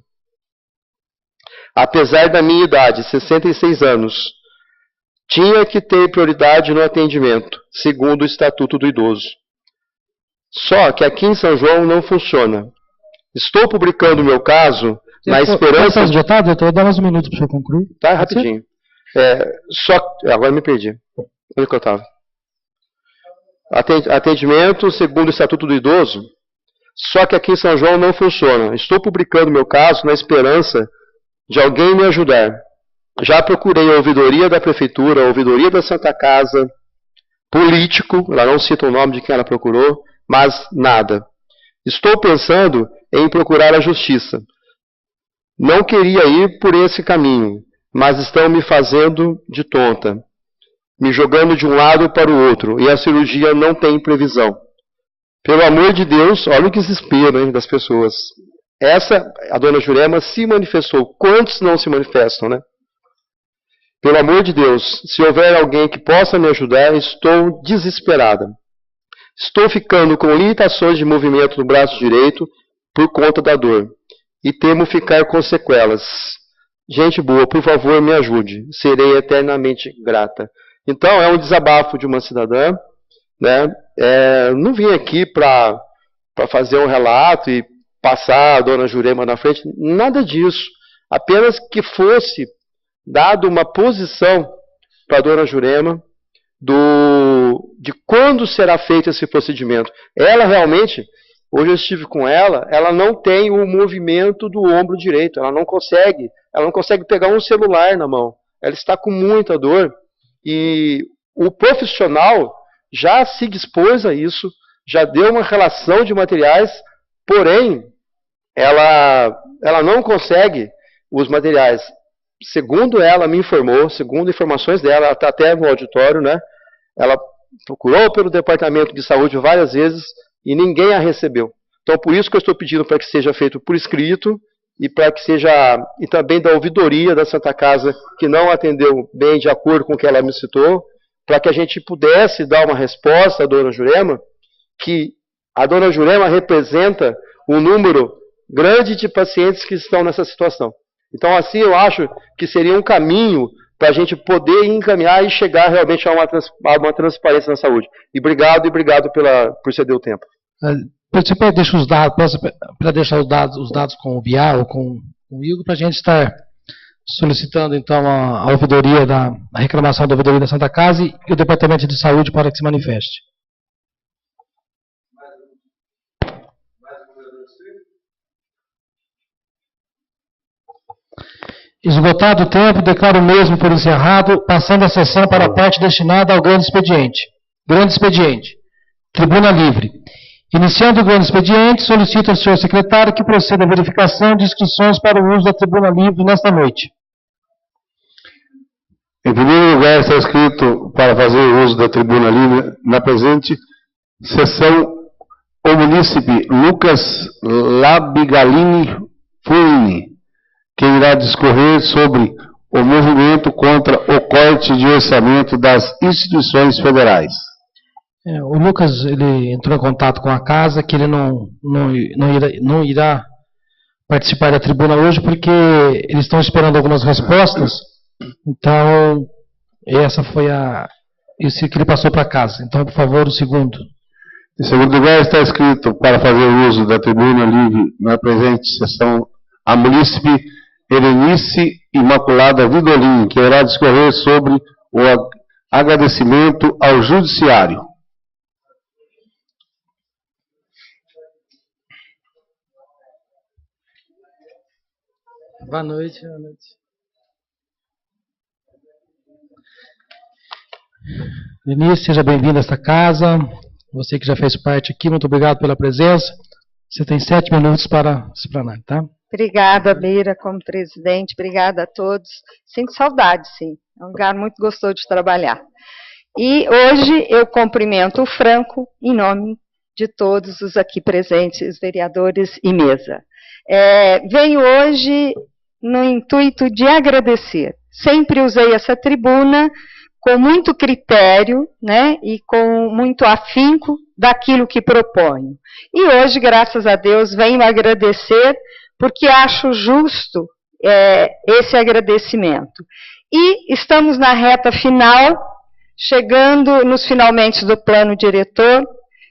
Apesar da minha idade, 66 anos, tinha que ter prioridade no atendimento, segundo o Estatuto do Idoso. Só que aqui em São João não funciona. Estou publicando o meu caso na esperança... Eu vou dar mais um minuto para você concluir. Tá, rapidinho. Agora me perdi. Onde que eu estava? Atendimento segundo o Estatuto do Idoso. Só que aqui em São João não funciona. Estou publicando o meu caso na esperança de alguém me ajudar. Já procurei a ouvidoria da Prefeitura, a ouvidoria da Santa Casa, político, ela não cita o nome de quem ela procurou, mas nada. Estou pensando em procurar a Justiça. Não queria ir por esse caminho, mas estão me fazendo de tonta, me jogando de um lado para o outro, e a cirurgia não tem previsão. Pelo amor de Deus, olha o desespero, hein, das pessoas. A dona Jurema se manifestou. Quantos não se manifestam, né? Pelo amor de Deus, se houver alguém que possa me ajudar, estou desesperada. Estou ficando com limitações de movimento no braço direito por conta da dor. E temo ficar com sequelas. Gente boa, por favor, me ajude. Serei eternamente grata. Então, é um desabafo de uma cidadã, né? Não vim aqui para fazer um relato e passar a dona Jurema na frente. Nada disso. Apenas que fosse dado uma posição para a dona Jurema de quando será feito esse procedimento. Ela realmente, hoje eu estive com ela não tem o movimento do ombro direito, ela não consegue pegar um celular na mão, ela está com muita dor, e o profissional já se dispôs a isso, já deu uma relação de materiais, porém, ela não consegue os materiais. Segundo ela me informou, segundo informações dela, ela está até no auditório, né? Ela procurou pelo Departamento de Saúde várias vezes e ninguém a recebeu. Então, por isso que eu estou pedindo para que seja feito por escrito e para que seja, e também da ouvidoria da Santa Casa, que não atendeu bem de acordo com o que ela me citou, para que a gente pudesse dar uma resposta à dona Jurema, que a dona Jurema representa um número grande de pacientes que estão nessa situação. Então, assim, eu acho que seria um caminho para a gente poder encaminhar e chegar realmente a uma transparência na saúde. E obrigado por ceder o tempo. Você pode deixar os dados com o Biar ou com o Igor, para a gente estar solicitando, então, a ouvidoria a reclamação da ouvidoria da Santa Casa e o Departamento de Saúde para que se manifeste. Esgotado o tempo, declaro o mesmo por encerrado, passando a sessão para a parte destinada ao grande expediente. Grande expediente. Tribuna livre. Iniciando o grande expediente, solicito ao senhor secretário que proceda à verificação de inscrições para o uso da tribuna livre nesta noite. Em primeiro lugar, está escrito para fazer o uso da tribuna livre na presente sessão o munícipe Lucas Labigalini Fuini, que irá discorrer sobre o movimento contra o corte de orçamento das instituições federais. O Lucas, ele entrou em contato com a casa, que ele não irá participar da tribuna hoje, porque eles estão esperando algumas respostas. Então, essa foi isso que ele passou para casa. Então, por favor, o segundo. Em segundo lugar, está escrito para fazer uso da tribuna livre na presente sessão a munícipe Helenice Imaculada Vidolin, que irá discorrer sobre o agradecimento ao Judiciário. Boa noite, boa noite. Denise, seja bem-vindo a esta casa. Você que já fez parte aqui, muito obrigado pela presença. Você tem 7 minutos para se explanar, tá? Obrigada, Meira, como presidente. Obrigada a todos. Sinto saudade, sim. É um lugar muito gostoso de trabalhar. E hoje eu cumprimento o Franco em nome de todos os aqui presentes, vereadores e mesa. Venho hoje no intuito de agradecer. Sempre usei essa tribuna com muito critério, né, e com muito afinco daquilo que proponho. E hoje, graças a Deus, venho agradecer, porque acho justo esse agradecimento. E estamos na reta final, chegando nos finalmente do plano diretor,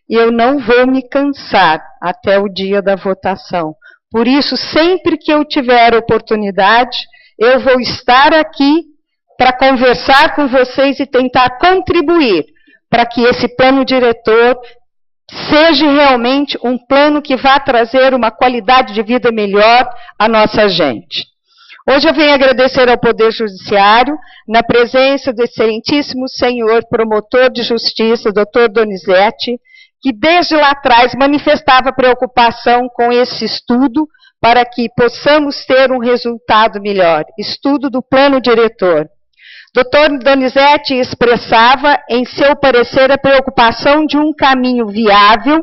e eu não vou me cansar até o dia da votação. Por isso, sempre que eu tiver oportunidade, eu vou estar aqui para conversar com vocês e tentar contribuir para que esse plano diretor seja realmente um plano que vá trazer uma qualidade de vida melhor à nossa gente. Hoje eu venho agradecer ao Poder Judiciário, na presença do excelentíssimo senhor promotor de justiça, Dr. Donizete, que desde lá atrás manifestava preocupação com esse estudo para que possamos ter um resultado melhor, estudo do plano diretor. Dr. Donizete expressava em seu parecer a preocupação de um caminho viável,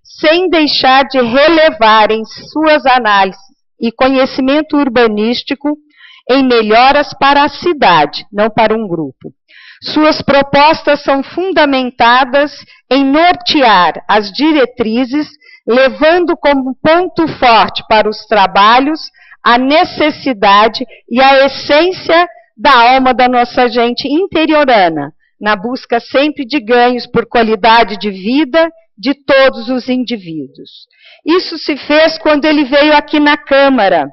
sem deixar de relevar em suas análises e conhecimento urbanístico em melhoras para a cidade, não para um grupo. Suas propostas são fundamentadas em nortear as diretrizes, levando como ponto forte para os trabalhos a necessidade e a essência da alma da nossa gente interiorana, na busca sempre de ganhos por qualidade de vida de todos os indivíduos. Isso se fez quando ele veio aqui na Câmara,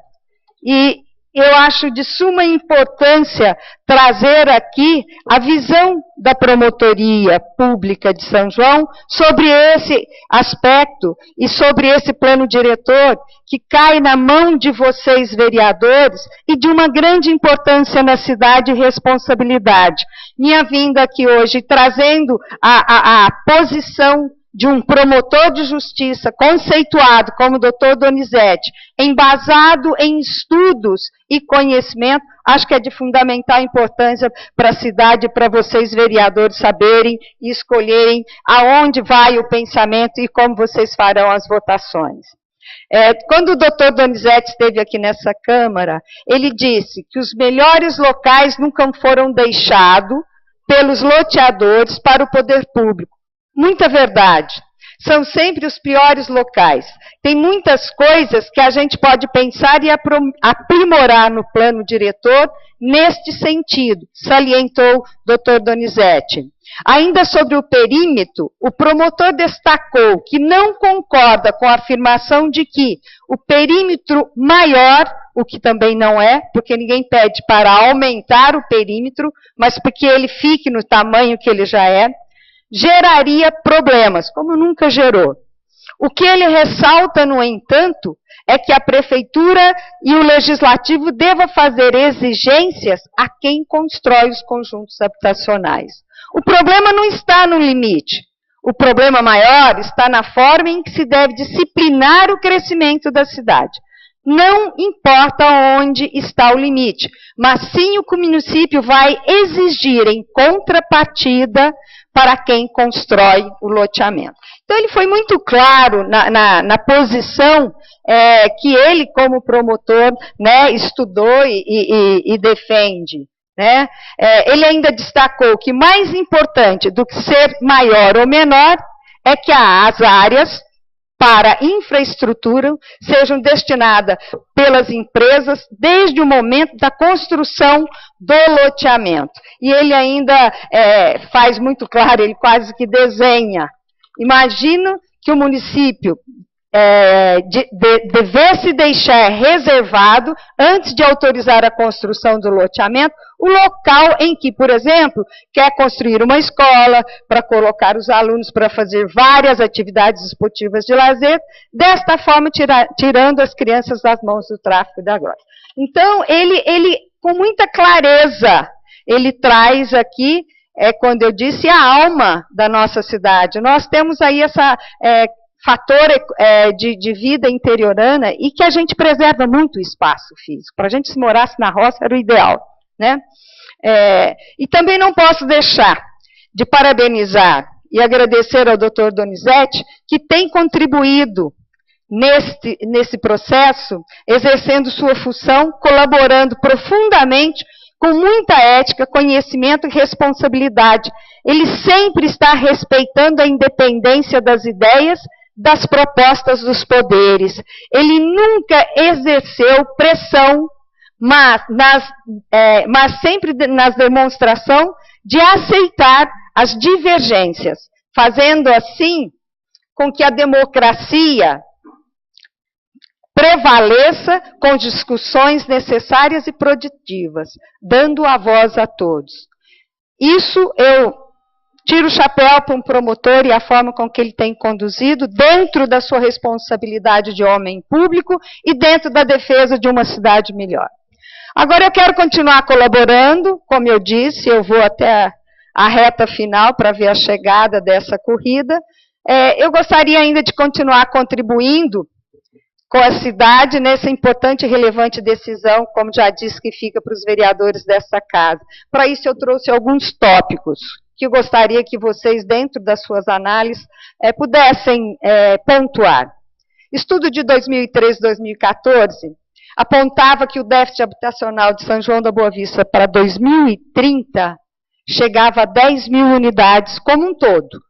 e eu acho de suma importância trazer aqui a visão da Promotoria Pública de São João sobre esse aspecto e sobre esse plano diretor que cai na mão de vocês, vereadores, e de uma grande importância na cidade e responsabilidade. Minha vinda aqui hoje trazendo a posição de um promotor de justiça conceituado como o Dr. Donizete, embasado em estudos e conhecimento, acho que é de fundamental importância para a cidade, para vocês, vereadores, saberem e escolherem aonde vai o pensamento e como vocês farão as votações. Quando o Dr. Donizete esteve aqui nessa Câmara, ele disse que os melhores locais nunca foram deixados pelos loteadores para o poder público. Muita verdade. São sempre os piores locais. Tem muitas coisas que a gente pode pensar e aprimorar no plano diretor neste sentido, salientou o Dr. Donizete. Ainda sobre o perímetro, o promotor destacou que não concorda com a afirmação de que o perímetro maior, o que também não é, porque ninguém pede para aumentar o perímetro, mas porque ele fique no tamanho que ele já é, geraria problemas, como nunca gerou. O que ele ressalta, no entanto, é que a Prefeitura e o Legislativo devam fazer exigências a quem constrói os conjuntos habitacionais. O problema não está no limite. O problema maior está na forma em que se deve disciplinar o crescimento da cidade. Não importa onde está o limite, mas sim o que o município vai exigir em contrapartida para quem constrói o loteamento. Então, ele foi muito claro na posição que ele, como promotor, né, estudou e defende. Né? Ele ainda destacou que mais importante do que ser maior ou menor é que as áreas para infraestrutura sejam destinadas pelas empresas desde o momento da construção do loteamento. E ele ainda faz muito claro, ele quase que desenha. Imagina que o município devesse deixar reservado, antes de autorizar a construção do loteamento, o local em que, por exemplo, quer construir uma escola, para colocar os alunos para fazer várias atividades esportivas de lazer, desta forma tirando as crianças das mãos do tráfico e da droga. Então, ele com muita clareza, ele traz aqui, quando eu disse, a alma da nossa cidade. Nós temos aí essa fator de vida interiorana e que a gente preserva muito o espaço físico. Para a gente, se morasse na roça, era o ideal. Né? E também não posso deixar de parabenizar e agradecer ao Dr. Donizete, que tem contribuído nesse processo, exercendo sua função, colaborando profundamente, com muita ética, conhecimento e responsabilidade. Ele sempre está respeitando a independência das ideias, das propostas dos poderes. Ele nunca exerceu pressão, mas sempre nas demonstrações de aceitar as divergências, fazendo assim com que a democracia prevaleça com discussões necessárias e produtivas, dando a voz a todos. Isso eu tiro o chapéu para um promotor e a forma com que ele tem conduzido dentro da sua responsabilidade de homem público e dentro da defesa de uma cidade melhor. Agora eu quero continuar colaborando, como eu disse, eu vou até a reta final para ver a chegada dessa corrida. Eu gostaria ainda de continuar contribuindo com a cidade nessa importante e relevante decisão, como já disse, que fica para os vereadores dessa casa. Para isso eu trouxe alguns tópicos que eu gostaria que vocês, dentro das suas análises, pudessem pontuar. Estudo de 2013-2014 apontava que o déficit habitacional de São João da Boa Vista para 2030 chegava a 10 mil unidades como um todo.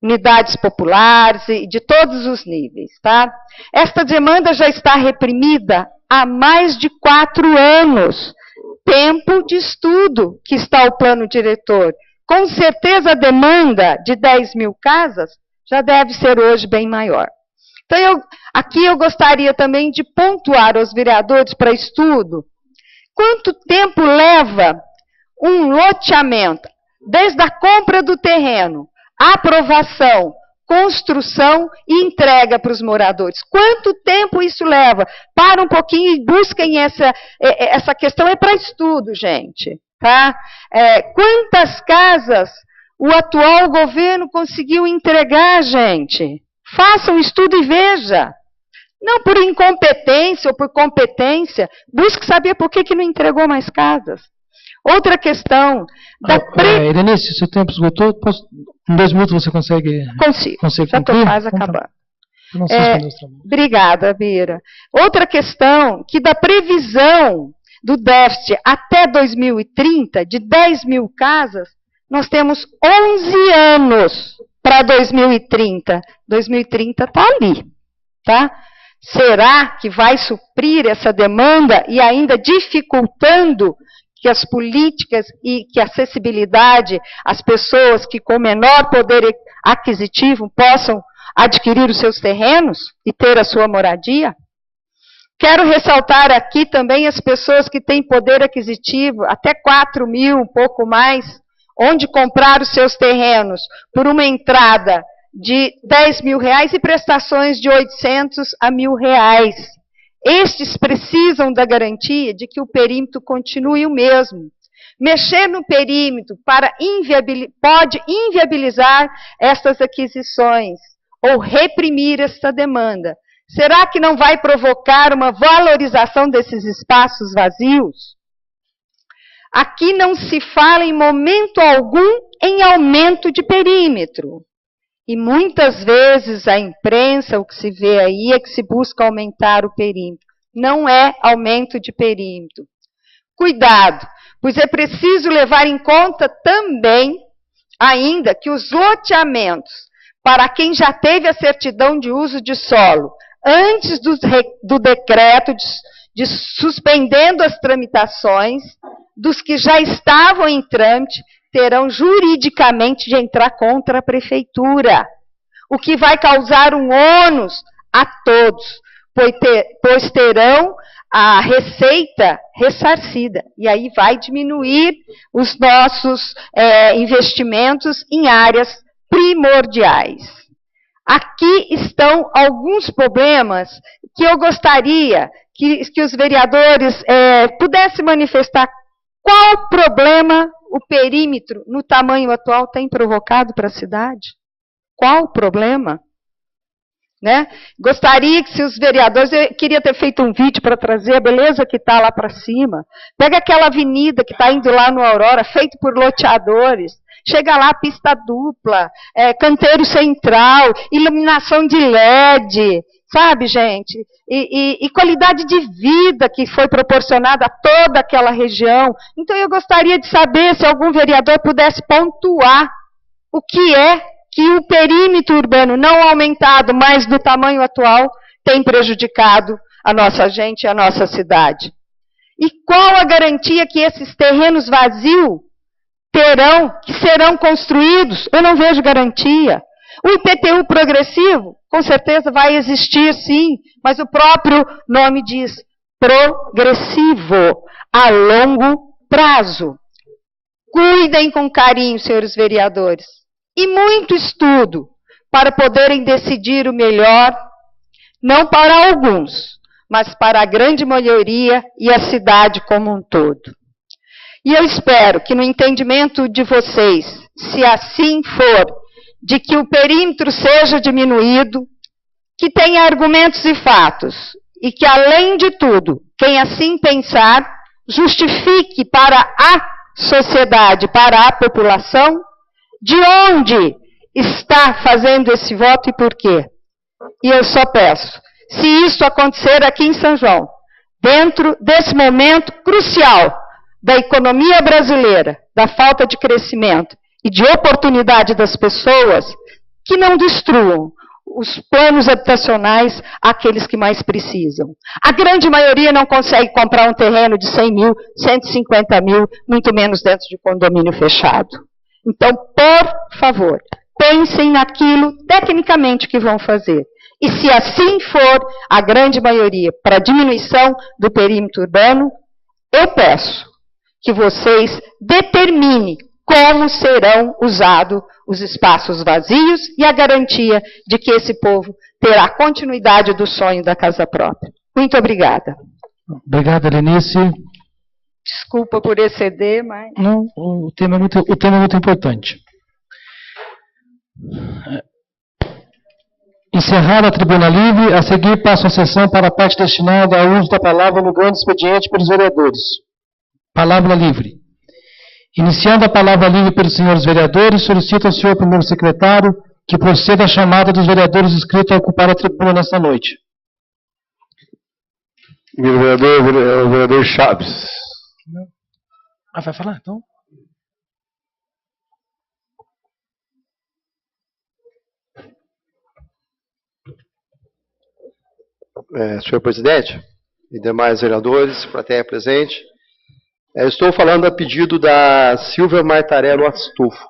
Unidades populares e de todos os níveis. Tá? Esta demanda já está reprimida há mais de 4 anos. Tempo de estudo que está o plano diretor. Com certeza a demanda de 10 mil casas já deve ser hoje bem maior. Então, aqui eu gostaria também de pontuar aos vereadores para estudo quanto tempo leva um loteamento, desde a compra do terreno, aprovação, construção e entrega para os moradores. Quanto tempo isso leva? Para um pouquinho e busquem essa questão, é para estudo, gente. Tá? Quantas casas o atual governo conseguiu entregar, gente? Façam um estudo e veja. Não por incompetência ou por competência, busque saber por que não entregou mais casas. Outra questão... Irenice, se o tempo esgotou, em 2 minutos você consegue... Consigo, já estou quase acabando. Obrigada, Bira. Outra questão, que da previsão do déficit até 2030, de 10 mil casas, nós temos 11 anos para 2030. 2030 está ali, tá? Será que vai suprir essa demanda e ainda dificultando que as políticas e que a acessibilidade às pessoas que com menor poder aquisitivo possam adquirir os seus terrenos e ter a sua moradia? Quero ressaltar aqui também as pessoas que têm poder aquisitivo, até 4 mil, um pouco mais, onde comprar os seus terrenos por uma entrada de 10 mil reais e prestações de 800 a 1.000 reais. Estes precisam da garantia de que o perímetro continue o mesmo. Mexer no perímetro pode inviabilizar estas aquisições ou reprimir esta demanda. Será que não vai provocar uma valorização desses espaços vazios? Aqui não se fala em momento algum em aumento de perímetro. E muitas vezes a imprensa, o que se vê aí é que se busca aumentar o perímetro. Não é aumento de perímetro. Cuidado, pois é preciso levar em conta também, ainda, que os loteamentos, para quem já teve a certidão de uso de solo, antes do decreto de suspendendo as tramitações, dos que já estavam em trâmite, terão juridicamente de entrar contra a prefeitura, o que vai causar um ônus a todos, pois terão a receita ressarcida, e aí vai diminuir os nossos investimentos em áreas primordiais. Aqui estão alguns problemas que eu gostaria que os vereadores pudessem manifestar. Qual problema o perímetro, no tamanho atual, tem provocado para a cidade? Qual o problema? Né? Gostaria que se os vereadores, eu queria ter feito um vídeo para trazer a beleza que está lá para cima. Pega aquela avenida que está indo lá no Aurora, feito por loteadores. Chega lá, pista dupla, canteiro central, iluminação de LED, sabe, gente? E qualidade de vida que foi proporcionada a toda aquela região. Então eu gostaria de saber se algum vereador pudesse pontuar o que é que o perímetro urbano não aumentado, mas do tamanho atual, tem prejudicado a nossa gente e a nossa cidade. E qual a garantia que esses terrenos vazios que serão construídos? Eu não vejo garantia. O IPTU progressivo, com certeza vai existir sim, mas o próprio nome diz progressivo, a longo prazo. Cuidem com carinho, senhores vereadores. E muito estudo para poderem decidir o melhor, não para alguns, mas para a grande maioria e a cidade como um todo. E eu espero que no entendimento de vocês, se assim for, de que o perímetro seja diminuído, que tenha argumentos e fatos, e que, além de tudo, quem assim pensar, justifique para a sociedade, para a população, de onde está fazendo esse voto e por quê. E eu só peço, se isso acontecer aqui em São João, dentro desse momento crucial da economia brasileira, da falta de crescimento e de oportunidade das pessoas, que não destruam os planos habitacionais àqueles que mais precisam. A grande maioria não consegue comprar um terreno de 100 mil, 150 mil, muito menos dentro de condomínio fechado. Então, por favor, pensem naquilo tecnicamente que vão fazer. E se assim for, a grande maioria, para diminuição do perímetro urbano, eu peço que vocês determinem como serão usados os espaços vazios e a garantia de que esse povo terá continuidade do sonho da casa própria. Muito obrigada. Obrigado, Lenice. Desculpa por exceder, mas... Não, o tema é muito importante. Encerrada a tribuna livre, a seguir passo a sessão para a parte destinada ao uso da palavra no grande expediente pelos vereadores. Palavra livre. Iniciando a palavra livre pelos senhores vereadores, solicito ao senhor primeiro secretário que proceda à chamada dos vereadores inscritos a ocupar a tribuna nesta noite. Meu vereador é o vereador Chaves. Ah, vai falar então? Senhor presidente e demais vereadores, plateia presente, estou falando a pedido da Silvia Martarello Astolfo.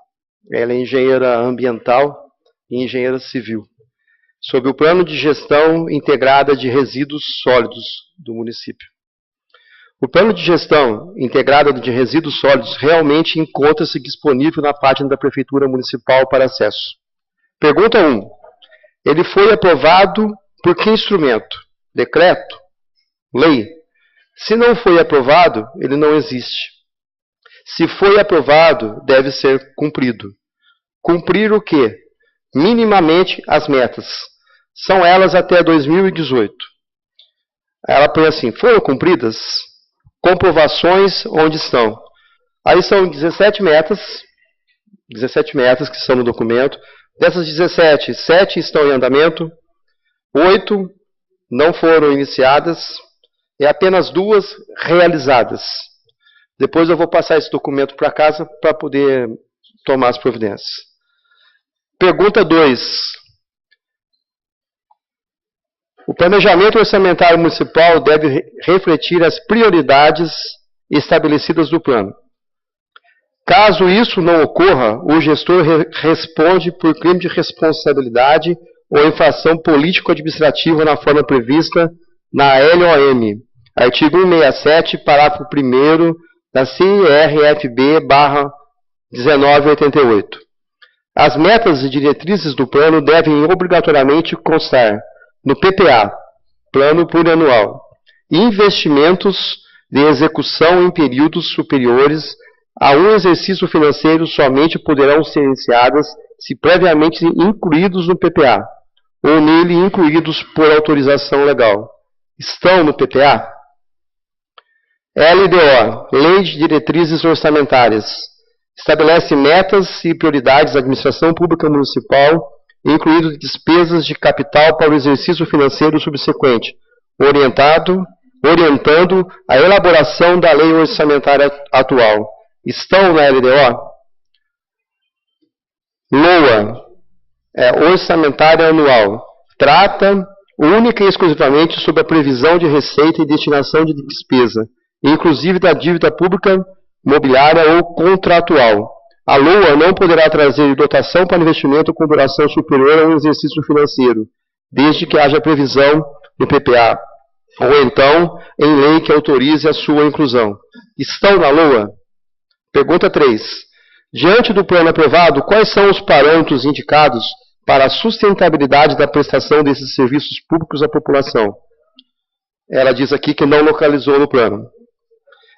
Ela é engenheira ambiental e engenheira civil, sobre o plano de gestão integrada de resíduos sólidos do município. O plano de gestão integrada de resíduos sólidos realmente encontra-se disponível na página da Prefeitura Municipal para acesso. Pergunta 1. Ele foi aprovado por que instrumento? Decreto? Lei? Se não foi aprovado, ele não existe. Se foi aprovado, deve ser cumprido. Cumprir o quê? Minimamente as metas. São elas até 2018. Ela põe assim, foram cumpridas? Comprovações onde estão. Aí são 17 metas que estão no documento. Dessas 17, 7 estão em andamento, 8 não foram iniciadas e apenas 2 realizadas. Depois eu vou passar esse documento para casa para poder tomar as providências. Pergunta 2. O planejamento orçamentário municipal deve refletir as prioridades estabelecidas no plano. Caso isso não ocorra, o gestor responde por crime de responsabilidade ou infração político-administrativa na forma prevista na LOM, artigo 167, parágrafo 1º da CRFB/1988. As metas e diretrizes do plano devem obrigatoriamente constar no PPA, Plano Plurianual, investimentos de execução em períodos superiores a um exercício financeiro somente poderão ser iniciadas se previamente incluídos no PPA, ou nele incluídos por autorização legal. Estão no PPA? LDO, Lei de Diretrizes Orçamentárias, estabelece metas e prioridades da administração pública municipal, incluindo despesas de capital para o exercício financeiro subsequente, orientando a elaboração da lei orçamentária atual. Estão na LDO? LOA, Orçamentária Anual, trata única e exclusivamente sobre a previsão de receita e destinação de despesa, inclusive da dívida pública, mobiliária ou contratual. A LOA não poderá trazer dotação para investimento com duração superior a um exercício financeiro, desde que haja previsão no PPA, ou então em lei que autorize a sua inclusão. Estão na LOA? Pergunta 3. Diante do plano aprovado, quais são os parâmetros indicados para a sustentabilidade da prestação desses serviços públicos à população? Ela diz aqui que não localizou no plano.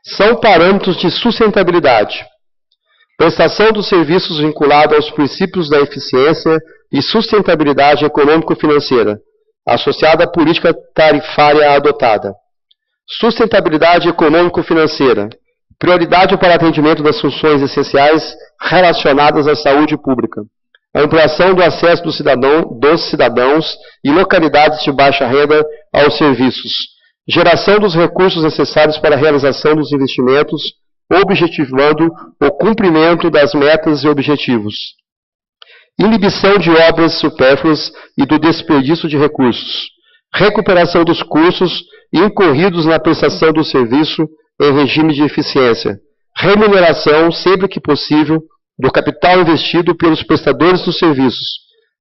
São parâmetros de sustentabilidade. Prestação dos serviços vinculada aos princípios da eficiência e sustentabilidade econômico-financeira, associada à política tarifária adotada. Sustentabilidade econômico-financeira. Prioridade para atendimento das funções essenciais relacionadas à saúde pública. Ampliação do acesso dos cidadãos e localidades de baixa renda aos serviços. Geração dos recursos necessários para a realização dos investimentos, objetivando o cumprimento das metas e objetivos. Inibição de obras supérfluas e do desperdício de recursos. Recuperação dos custos incorridos na prestação do serviço em regime de eficiência. Remuneração, sempre que possível, do capital investido pelos prestadores dos serviços,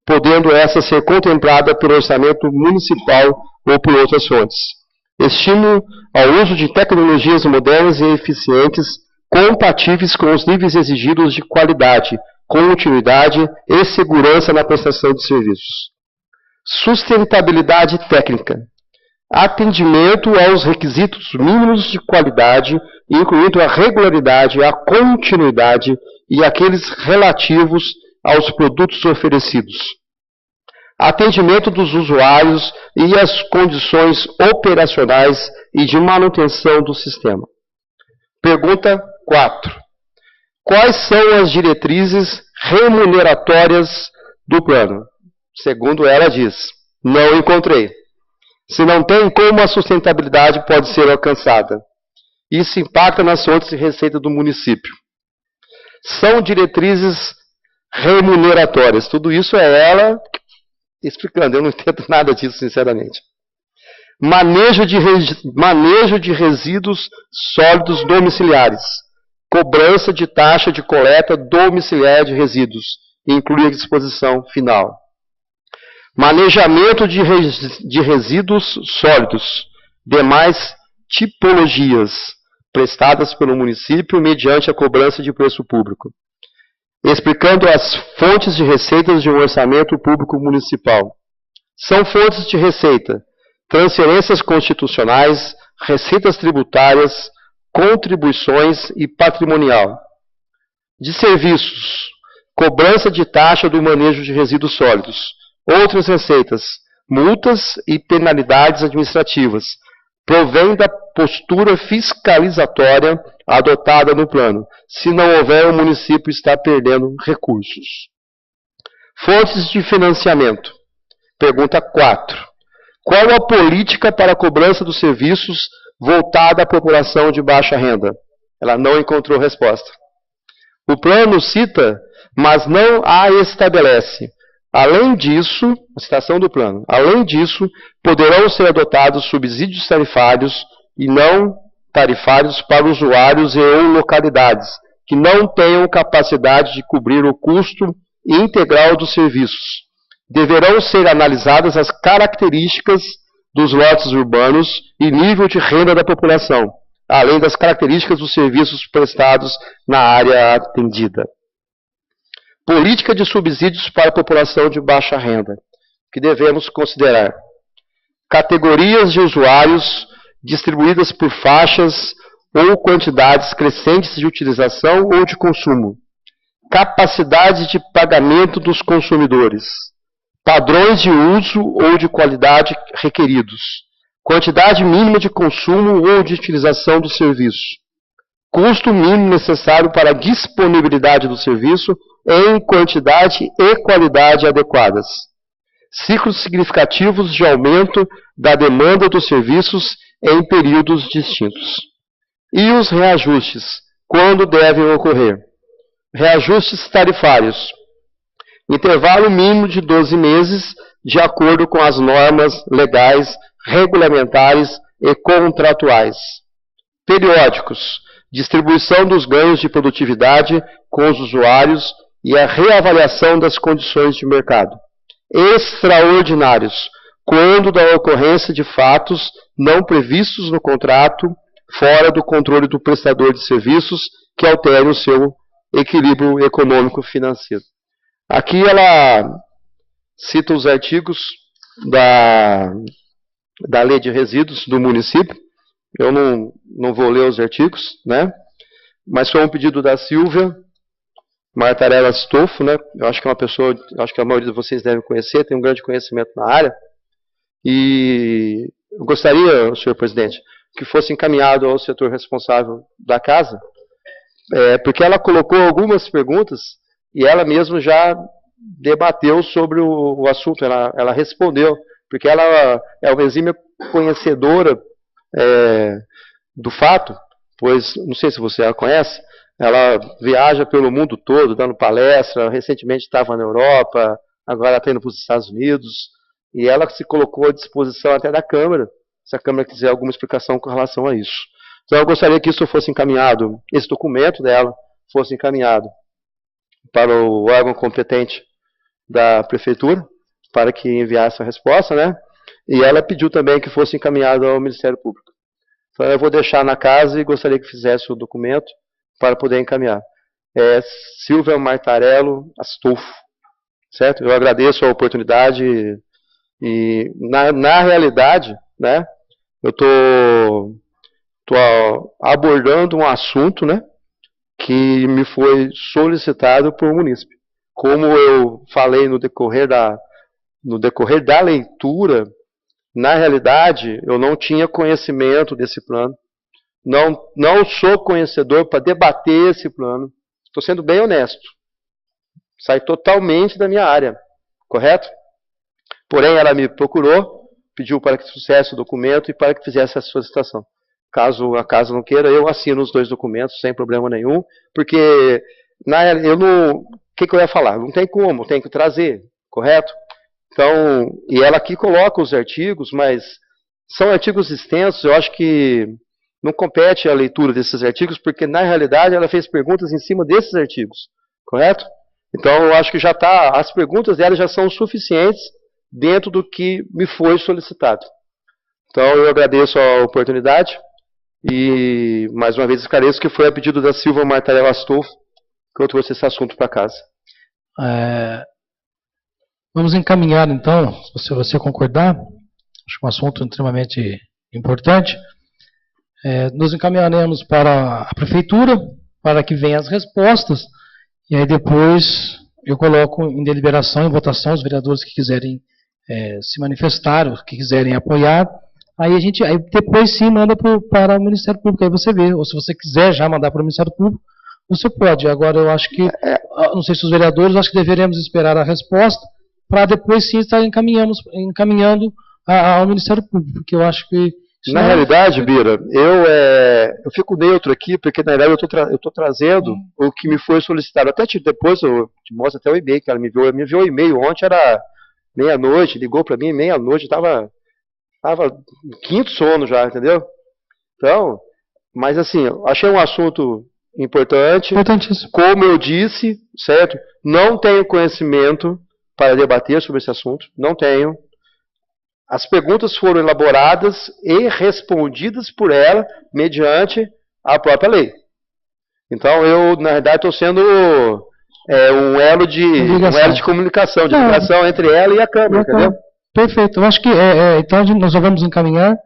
podendo essa ser contemplada pelo orçamento municipal ou por outras fontes. Estímulo ao uso de tecnologias modernas e eficientes compatíveis com os níveis exigidos de qualidade, continuidade e segurança na prestação de serviços. Sustentabilidade técnica. Atendimento aos requisitos mínimos de qualidade, incluindo a regularidade, a continuidade e aqueles relativos aos produtos oferecidos. Atendimento dos usuários e as condições operacionais e de manutenção do sistema. Pergunta 4. Quais são as diretrizes remuneratórias do plano? Segundo ela diz, não encontrei. Se não tem, como a sustentabilidade pode ser alcançada? Isso impacta nas fontes de receita do município. São diretrizes remuneratórias. Tudo isso é ela explicando. Eu não entendo nada disso, sinceramente. Manejo de resíduos sólidos domiciliares. Cobrança de taxa de coleta domiciliar de resíduos. Inclui a disposição final. Manejamento de resíduos sólidos. Demais tipologias prestadas pelo município mediante a cobrança de preço público. Explicando as fontes de receitas de um orçamento público municipal. São fontes de receita: transferências constitucionais, receitas tributárias, contribuições e patrimonial. De serviços: cobrança de taxa do manejo de resíduos sólidos. Outras receitas: multas e penalidades administrativas, provém da postura fiscalizatória adotada no plano. Se não houver, o município está perdendo recursos. Fontes de financiamento. Pergunta 4. Qual a política para a cobrança dos serviços voltada à população de baixa renda? Ela não encontrou resposta. O plano cita, mas não a estabelece. Além disso, a citação do plano, além disso, poderão ser adotados subsídios tarifários e não tarifários para usuários e ou localidades que não tenham capacidade de cobrir o custo integral dos serviços. Deverão ser analisadas as características dos lotes urbanos e nível de renda da população, além das características dos serviços prestados na área atendida. Política de subsídios para a população de baixa renda, que devemos considerar. Categorias de usuários distribuídas por faixas ou quantidades crescentes de utilização ou de consumo. Capacidade de pagamento dos consumidores. Padrões de uso ou de qualidade requeridos. Quantidade mínima de consumo ou de utilização do serviço. Custo mínimo necessário para a disponibilidade do serviço em quantidade e qualidade adequadas. Ciclos significativos de aumento da demanda dos serviços em períodos distintos. E os reajustes, quando devem ocorrer? Reajustes tarifários. Intervalo mínimo de 12 meses, de acordo com as normas legais, regulamentares e contratuais. Periódicos. Distribuição dos ganhos de produtividade com os usuários e a reavaliação das condições de mercado. Extraordinários, quando da ocorrência de fatos não previstos no contrato, fora do controle do prestador de serviços, que alterem o seu equilíbrio econômico-financeiro. Aqui ela cita os artigos da Lei de Resíduos do município. Eu não vou ler os artigos, né? Mas foi um pedido da Silvia Martarella Astolfo, né? Eu acho que é uma pessoa, acho que a maioria de vocês devem conhecer, tem um grande conhecimento na área. E eu gostaria, senhor presidente, que fosse encaminhado ao setor responsável da casa, porque ela colocou algumas perguntas e ela mesma já debateu sobre o assunto, ela respondeu, porque ela é uma exímia conhecedora do fato, pois, não sei se você a conhece, ela viaja pelo mundo todo, dando palestra, recentemente estava na Europa, agora está indo para os Estados Unidos, e ela se colocou à disposição até da Câmara, se a Câmara quiser alguma explicação com relação a isso. Então eu gostaria que isso fosse encaminhado, esse documento dela fosse encaminhado para o órgão competente da Prefeitura, para que enviasse a resposta, né? E ela pediu também que fosse encaminhado ao Ministério Público. Então eu vou deixar na casa e gostaria que fizesse o documento para poder encaminhar. Silvia Martarella Astolfo, certo? Eu agradeço a oportunidade e na realidade, né, eu tô abordando um assunto, né, que me foi solicitado por um munícipe. Como eu falei no decorrer da leitura, na realidade, eu não tinha conhecimento desse plano. Não sou conhecedor para debater esse plano. Estou sendo bem honesto. Sai totalmente da minha área. Correto? Porém, ela me procurou, pediu para que fizesse o documento e para que fizesse a solicitação. Caso a casa não queira, eu assino os dois documentos sem problema nenhum, porque o que eu ia falar? Não tem como, tem que trazer, correto? Então, e ela aqui coloca os artigos, mas são artigos extensos, eu acho que não compete a leitura desses artigos, porque na realidade ela fez perguntas em cima desses artigos, correto? Então eu acho que já está, as perguntas dela já são suficientes dentro do que me foi solicitado. Então eu agradeço a oportunidade e mais uma vez esclareço que foi a pedido da Silvia Martarella Astolfo que eu trouxe esse assunto para casa. Vamos encaminhar então, se você concordar, acho que é um assunto extremamente importante. Nós encaminharemos para a Prefeitura, para que venham as respostas, e aí depois eu coloco em deliberação, em votação, os vereadores que quiserem se manifestaram, que quiserem apoiar, aí depois sim manda para o Ministério Público, aí você vê, ou se você quiser já mandar para o Ministério Público, você pode. Agora eu acho que, não sei se os vereadores, acho que deveremos esperar a resposta, para depois sim estar encaminhando ao Ministério Público, porque eu acho que... Na realidade, Bira, eu fico neutro aqui, porque na verdade eu estou trazendo o que me foi solicitado. Até depois eu te mostro até o e-mail que ela me enviou um e-mail ontem, era meia-noite, ligou para mim, meia-noite, estava quinto sono já, entendeu? Então, mas assim, achei um assunto importante. Importantíssimo. Como eu disse, certo? Não tenho conhecimento para debater sobre esse assunto, não tenho. As perguntas foram elaboradas e respondidas por ela mediante a própria lei. Então, eu, na verdade, estou sendo um elo de comunicação, de ligação entre ela e a Câmara, entendeu? Perfeito. Eu acho que então nós já vamos encaminhar.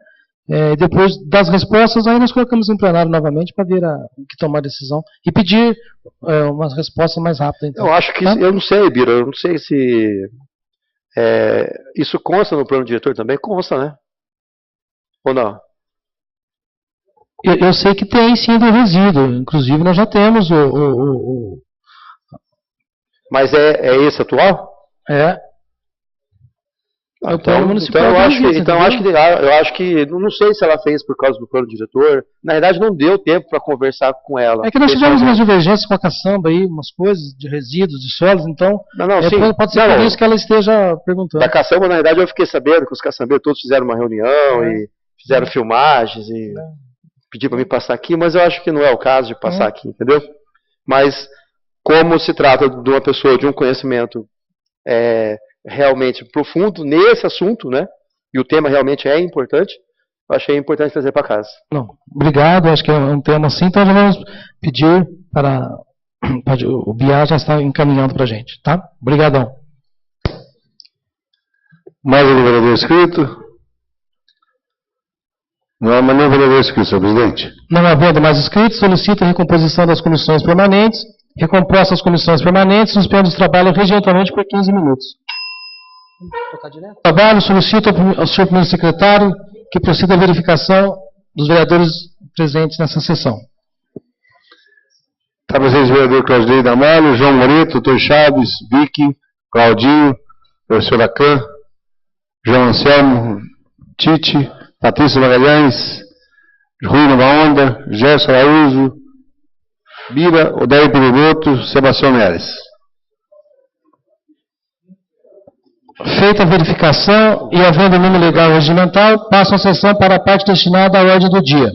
Depois das respostas, aí nós colocamos em plenário novamente para ver o que tomar a decisão e pedir uma resposta mais rápida. Então. Eu acho que, eu não sei, Bira, eu não sei se isso consta no plano diretor também? Consta, né? Ou não? Eu sei que tem sim do resíduo, inclusive nós já temos Mas é esse atual? É. Então eu acho que não sei se ela fez por causa do plano diretor. Na verdade, não deu tempo para conversar com ela. É que nós tivemos umas divergências com a caçamba aí, umas coisas de resíduos, de solos, então pode ser por isso que ela esteja perguntando. Da caçamba, na verdade, eu fiquei sabendo que os caçambeiros todos fizeram uma reunião e fizeram filmagens e pediram para me passar aqui, mas eu acho que não é o caso de passar aqui, entendeu? Mas como se trata de uma pessoa de um conhecimento realmente profundo nesse assunto, né? E o tema realmente é importante. Eu achei importante trazer para casa. Não, obrigado, acho que é um tema assim, então já vamos pedir para o Biá já está encaminhando para a gente, tá? Obrigadão. Mais um vereador inscrito? Não há mais nenhum vereador inscrito, senhor presidente. Não havendo mais inscritos, solicito a recomposição das comissões permanentes. Recomposta as comissões permanentes, suspendo os trabalhos regimentalmente por 15 minutos. Trabalho, solicito ao senhor primeiro secretário que proceda a verificação dos vereadores presentes nessa sessão. Está presente o vereador Claudinei Damalho, João Moreto, doutor Chaves, Vicky, Claudinho, professor Acan, João Anselmo, Tite, Patrícia Magalhães, Rui Nova Onda, Gerson Araújo, Bira, Odair Perigoto, Sebastião Neres. Feita a verificação e havendo o número legal regimental, passo a sessão para a parte destinada à ordem do dia.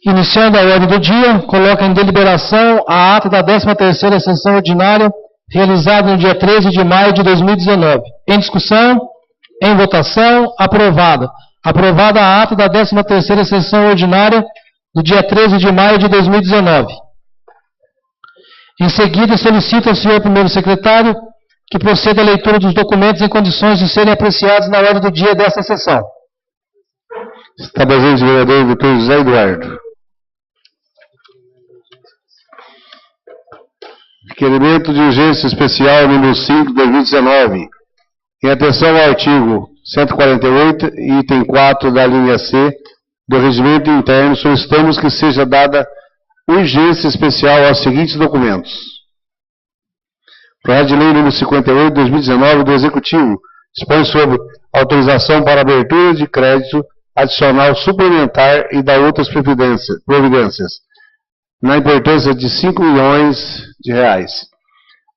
Iniciando a ordem do dia, coloca em deliberação a ata da 13ª sessão ordinária, realizada no dia 13 de maio de 2019. Em discussão, em votação, aprovada. Aprovada a ata da 13ª sessão ordinária do dia 13 de maio de 2019. Em seguida, solicito ao senhor primeiro secretário que proceda à leitura dos documentos em condições de serem apreciados na ordem do dia desta sessão. Está presente o vereador doutor José Eduardo. Requerimento de urgência especial número 5 de 2019. Em atenção ao artigo 148, item 4 da linha C do regimento interno, solicitamos que seja dada urgência especial aos seguintes documentos. Projeto de lei número 58 de 2019 do Executivo dispõe sobre autorização para abertura de crédito adicional suplementar e da outras providências, na importância de 5 milhões de reais,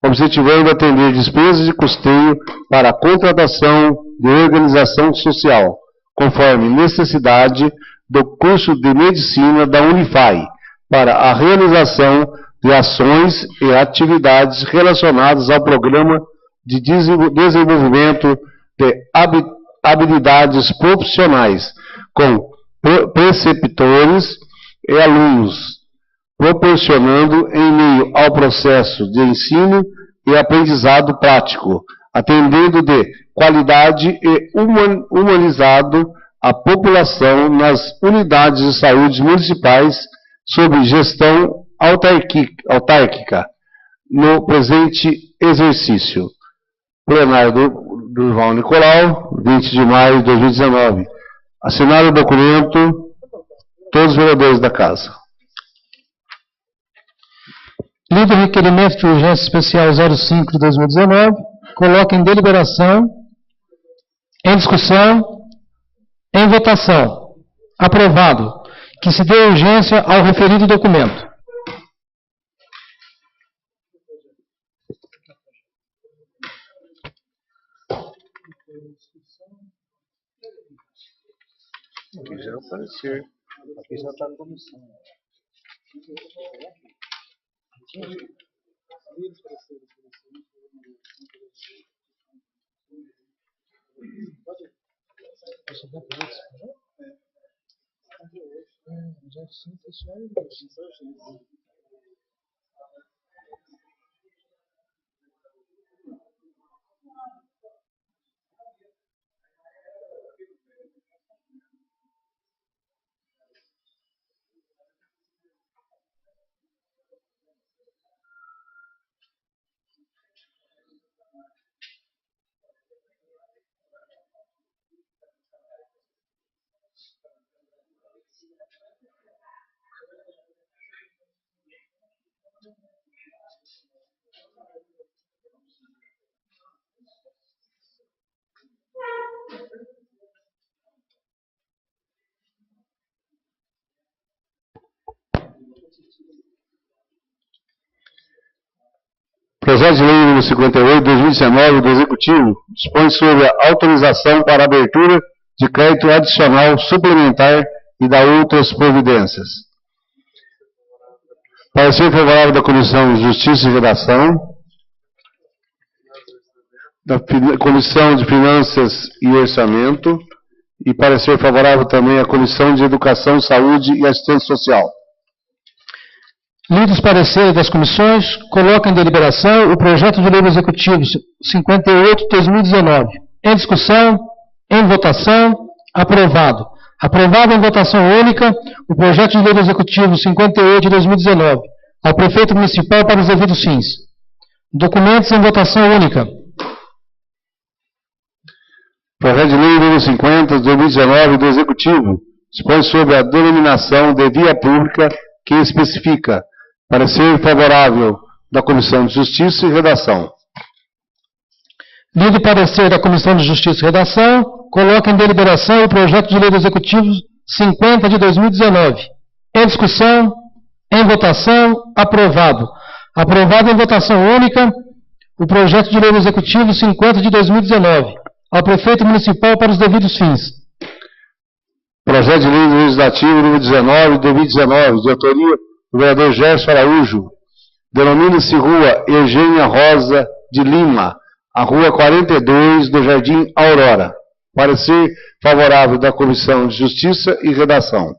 objetivando atender despesas de custeio para a contratação de organização social, conforme necessidade do curso de medicina da Unifai, para a realização de ações e atividades relacionadas ao programa de desenvolvimento de habilidades profissionais com preceptores e alunos, proporcionando em meio ao processo de ensino e aprendizado prático, atendendo de qualidade e humanizado a população nas unidades de saúde municipais sob gestão autárquica no presente exercício. plenário do João Nicolau, 20 de maio de 2019. Assinado o documento, todos os vereadores da Casa. Lido o requerimento de urgência especial 05 de 2019, coloca em deliberação, em discussão, em votação. Aprovado. Que se dê urgência ao referido documento. Aqui já apareceu. Aqui já está a comissão. Projeto de lei número 58, de 2019, do Executivo, dispõe sobre a autorização para abertura de crédito adicional suplementar e da outras providências. Parecer favorável da Comissão de Justiça e Redação, da Comissão de Finanças e Orçamento, e parecer favorável também à Comissão de Educação, Saúde e Assistência Social. Lidos os pareceres das comissões, coloca em deliberação o projeto de lei do Executivo 58 de 2019. Em discussão, em votação, aprovado. Aprovado em votação única o projeto de lei do Executivo 58 de 2019, ao prefeito municipal para os devidos fins. Documentos em votação única. Projeto de lei número 50 de 2019 do Executivo dispõe sobre a denominação de via pública que especifica. Parecer favorável da Comissão de Justiça e Redação. Lido o parecer da Comissão de Justiça e Redação, coloca em deliberação o projeto de lei do Executivo 50 de 2019. Em discussão, em votação, aprovado. Aprovado em votação única o projeto de lei do Executivo 50 de 2019, ao prefeito municipal para os devidos fins. Projeto de lei legislativo número 19 de 2019, de autoria do vereador Gerson Araújo, denomina-se Rua Eugênia Rosa de Lima, a Rua 42 do Jardim Aurora. Parecer favorável da Comissão de Justiça e Redação.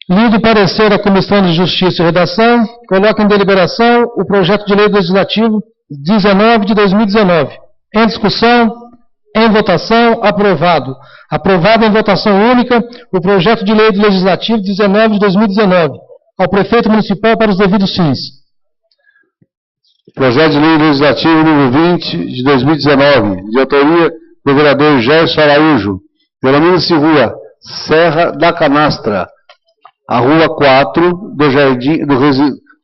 Lido o parecer da Comissão de Justiça e Redação, coloca em deliberação o projeto de lei legislativo 19 de 2019. Em discussão, em votação, aprovado. Aprovado em votação única o projeto de lei legislativo 19 de 2019. Ao prefeito municipal para os devidos fins. Projeto de lei legislativo número 20 de 2019, de autoria do vereador Gerson Araújo, denomina-se Rua Serra da Canastra, a Rua 4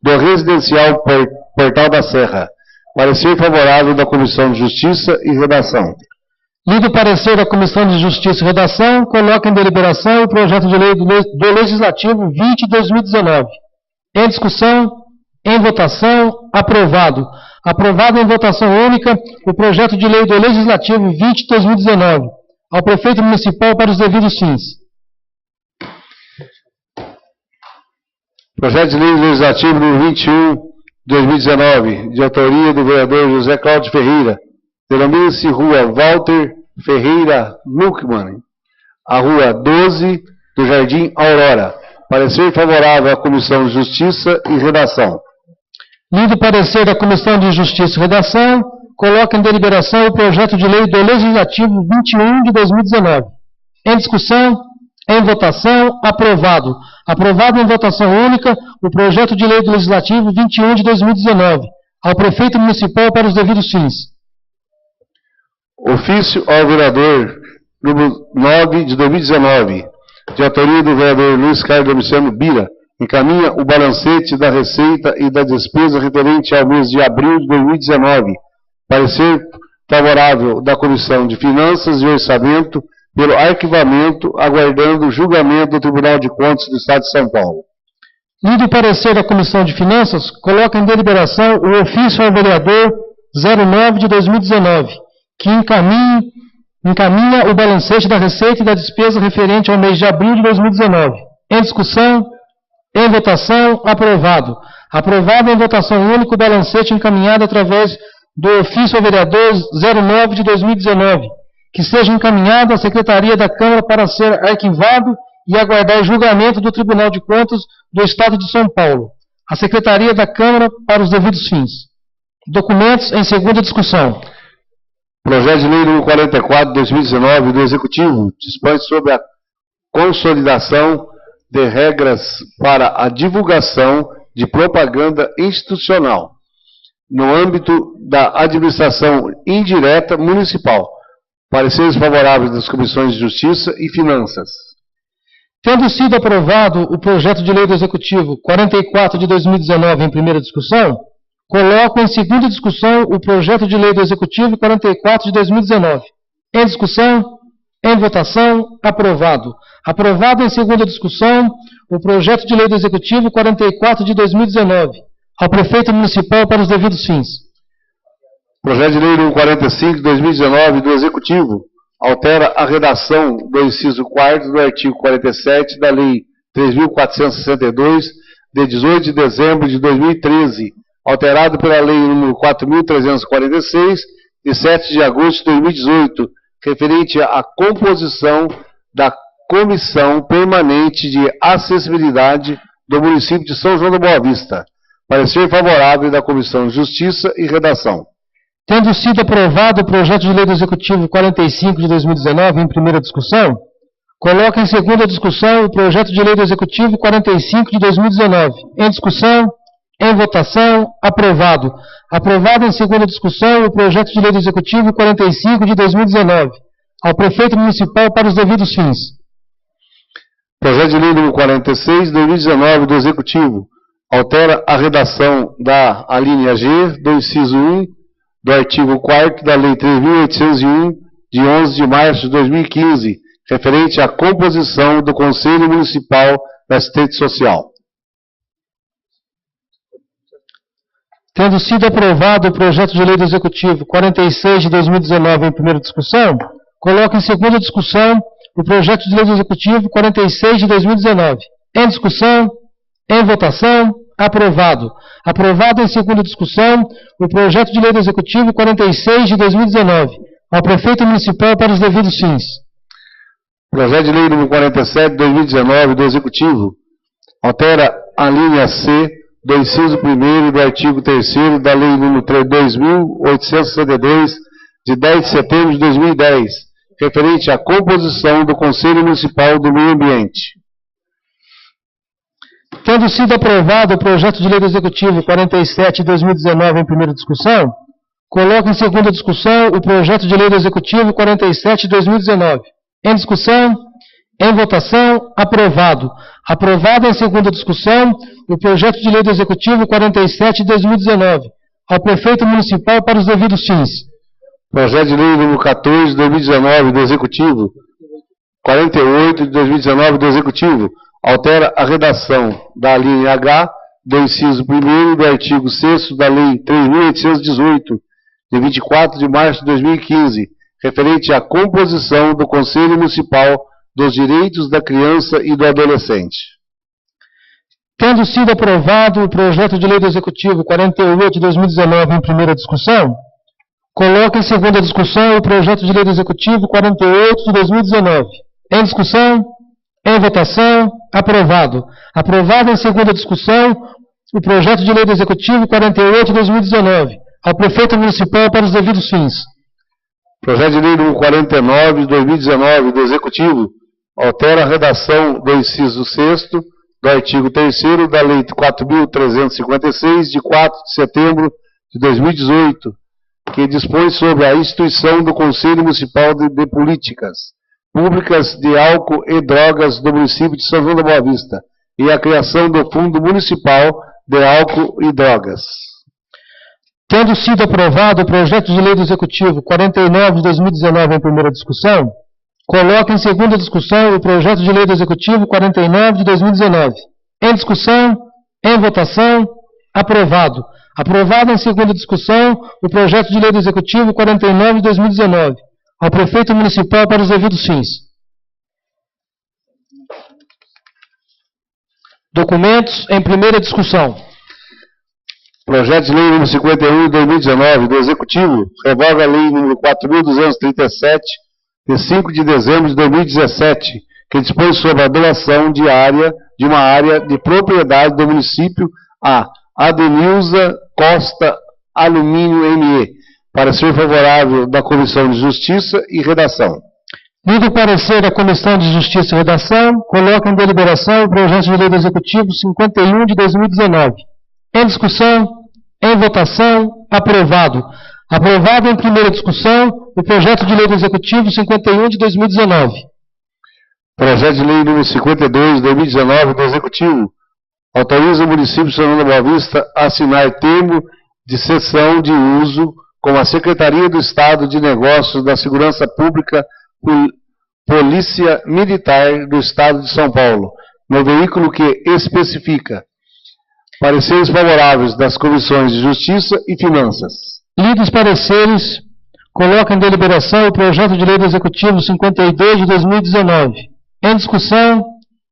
do Residencial Portal da Serra. Parecer favorável da Comissão de Justiça e Redação. Lido o parecer da Comissão de Justiça e Redação, coloca em deliberação o projeto de lei do Legislativo 20 de 2019. Em discussão, em votação, aprovado. Aprovado em votação única o projeto de lei do Legislativo 20 de 2019, ao prefeito municipal para os devidos fins. Projeto de lei legislativo número 21 de 2019, de autoria do vereador José Cláudio Ferreira, denomina-se Rua Walter Ferreira Luckmann, a Rua 12 do Jardim Aurora. Parecer favorável à Comissão de Justiça e Redação. Lido o parecer da Comissão de Justiça e Redação, coloca em deliberação o projeto de lei do Legislativo 21 de 2019. Em discussão, em votação, aprovado. Aprovado em votação única o projeto de lei do Legislativo 21 de 2019, ao prefeito municipal para os devidos fins. Ofício ao vereador número 9 de 2019, de autoria do vereador Luiz Carlos Domiciano Bira, encaminha o balancete da receita e da despesa referente ao mês de abril de 2019. Parecer favorável da Comissão de Finanças e Orçamento pelo arquivamento, aguardando o julgamento do Tribunal de Contas do Estado de São Paulo. Lido o parecer da Comissão de Finanças, coloca em deliberação o ofício ao vereador 09 de 2019, que encaminha o balancete da receita e da despesa referente ao mês de abril de 2019. Em discussão, em votação, aprovado. Aprovado em votação única o balancete encaminhado através do ofício ao vereador 09 de 2019, que seja encaminhado à Secretaria da Câmara para ser arquivado e aguardar julgamento do Tribunal de Contas do Estado de São Paulo. A Secretaria da Câmara para os devidos fins. Documentos em segunda discussão. Projeto de Lei nº 44 de 2019 do Executivo dispõe sobre a consolidação de regras para a divulgação de propaganda institucional no âmbito da administração indireta municipal. Pareceres favoráveis das Comissões de Justiça e Finanças. Tendo sido aprovado o projeto de lei do Executivo 44 de 2019 em primeira discussão, coloco em segunda discussão o projeto de lei do Executivo 44 de 2019. Em discussão, em votação, aprovado. Aprovado em segunda discussão o projeto de lei do Executivo 44 de 2019. Ao prefeito municipal para os devidos fins. Projeto de lei nº 45 de 2019 do Executivo altera a redação do inciso 4º do artigo 47 da Lei 3.462, de 18 de dezembro de 2013, alterado pela Lei nº 4.346, de 7 de agosto de 2018, referente à composição da Comissão Permanente de Acessibilidade do município de São João da Boa Vista. Parecer favorável da Comissão de Justiça e Redação. Tendo sido aprovado o projeto de lei do Executivo 45 de 2019 em primeira discussão, coloca em segunda discussão o projeto de lei do Executivo 45 de 2019. Em discussão, em votação, aprovado. Aprovado em segunda discussão o projeto de lei do Executivo 45 de 2019. Ao prefeito municipal para os devidos fins. Projeto de lei número 46 de 2019 do Executivo altera a redação da alínea G do inciso 1 do artigo 4º da Lei 3.801, de 11 de março de 2015, referente à composição do Conselho Municipal da Assistência Social. Tendo sido aprovado o projeto de lei do Executivo 46 de 2019 em primeira discussão, coloco em segunda discussão o projeto de lei do Executivo 46 de 2019. Em discussão, em votação, aprovado. Aprovado em segunda discussão o projeto de lei do Executivo 46 de 2019. Ao prefeito municipal para os devidos fins. Projeto de lei número 47 de 2019 do Executivo altera a linha C do inciso 1º do artigo 3º da Lei nº 2.862, de 10 de setembro de 2010, referente à composição do Conselho Municipal do Meio Ambiente. Tendo sido aprovado o projeto de lei do Executivo 47 de 2019 em primeira discussão, coloco em segunda discussão o projeto de lei do Executivo 47 de 2019. Em discussão, em votação, aprovado. Aprovado em segunda discussão o projeto de lei do Executivo 47 de 2019. Ao prefeito municipal para os devidos fins. Projeto de lei número 14 de 2019 do Executivo 48 de 2019 do Executivo altera a redação da linha H do inciso 1º do artigo 6º da Lei 3.818, de 24 de março de 2015, referente à composição do Conselho Municipal dos Direitos da Criança e do Adolescente. Tendo sido aprovado o projeto de lei do Executivo 48 de 2019 em primeira discussão, coloco em segunda discussão o projeto de lei do Executivo 48 de 2019. Em discussão, em votação, aprovado. Aprovado em segunda discussão o projeto de lei do Executivo 48 de 2019. Ao prefeito municipal para os devidos fins. Projeto de lei número 49 de 2019 do Executivo altera a redação do inciso 6º do artigo 3º da Lei 4.356, de 4 de setembro de 2018, que dispõe sobre a instituição do Conselho Municipal de Políticas Públicas de Álcool e Drogas do município de São João da Boa Vista e a criação do Fundo Municipal de Álcool e Drogas. Tendo sido aprovado o projeto de lei do Executivo 49 de 2019 em primeira discussão, coloca em segunda discussão o projeto de lei do Executivo 49 de 2019. Em discussão, em votação, aprovado. Aprovado em segunda discussão o projeto de lei do Executivo 49 de 2019. Ao prefeito municipal para os devidos fins. Documentos em primeira discussão. Projeto de lei número 51 de 2019 do Executivo revoga a lei número 4.237 de 5 de dezembro de 2017, que dispõe sobre a doação de uma área de propriedade do município a Adenilza Costa Alumínio ME, para ser favorável da Comissão de Justiça e Redação. Lido o parecer da Comissão de Justiça e Redação, coloca em deliberação o projeto de lei do Executivo 51 de 2019. Em discussão, em votação, aprovado. Aprovado em primeira discussão o projeto de lei do Executivo 51 de 2019. Projeto de lei número 52 de 2019 do Executivo autoriza o município de São João da Boa Vista a assinar termo de cessão de uso com a Secretaria do Estado de Negócios da Segurança Pública, Polícia Militar do Estado de São Paulo, no veículo que especifica pareceres favoráveis das Comissões de Justiça e Finanças. Lidos pareceres, coloca em deliberação o projeto de lei do Executivo 52 de 2019. Em discussão,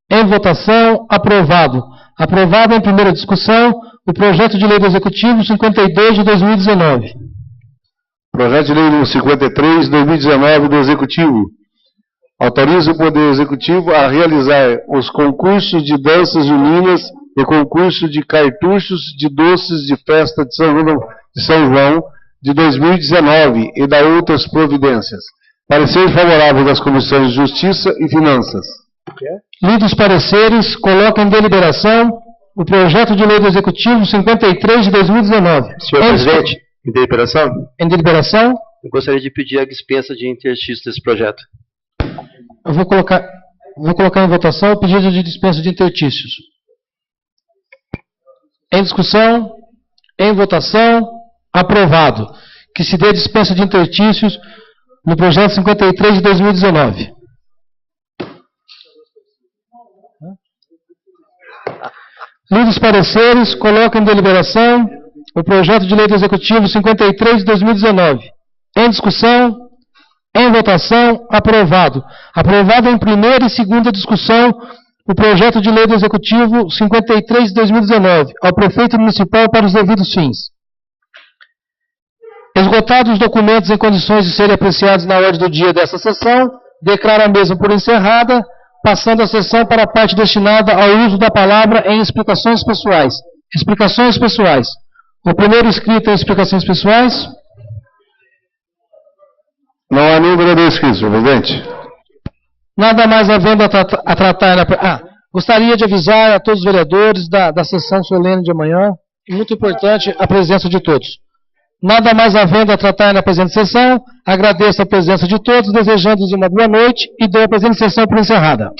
em votação, aprovado. Aprovado em primeira discussão o projeto de lei do Executivo 52 de 2019. Projeto de lei número 53 de 2019 do Executivo autoriza o Poder Executivo a realizar os concursos de danças juninas e concurso de cartuchos de doces de festa de São João de 2019 e da outras providências. Parecer favorável das Comissões de Justiça e Finanças. Lidos pareceres, coloca em deliberação o projeto de lei do Executivo 53 de 2019. Senhor presidente, em deliberação? Em deliberação? Eu gostaria de pedir a dispensa de interstício desse projeto. Eu vou colocar em votação o pedido de dispensa de intertícios. Em discussão, em votação, aprovado. Que se dê dispensa de intertícios no projeto 53 de 2019. Lidos pareceres, coloca em deliberação o projeto de lei do Executivo 53 de 2019. Em discussão, em votação, aprovado. Aprovado em primeira e segunda discussão o projeto de lei do Executivo 53 de 2019, ao prefeito municipal para os devidos fins. Esgotados os documentos em condições de serem apreciados na ordem do dia desta sessão, declaro a mesma por encerrada, passando a sessão para a parte destinada ao uso da palavra em explicações pessoais. Explicações pessoais. O primeiro inscrito em explicações pessoais. Não há nenhum vereador inscrito, senhor presidente. Nada mais havendo a tratar. Gostaria de avisar a todos os vereadores da sessão solene de amanhã, e muito importante a presença de todos. Nada mais havendo a tratar na presente sessão, agradeço a presença de todos, desejando-lhes uma boa noite e dou a presente sessão por encerrada.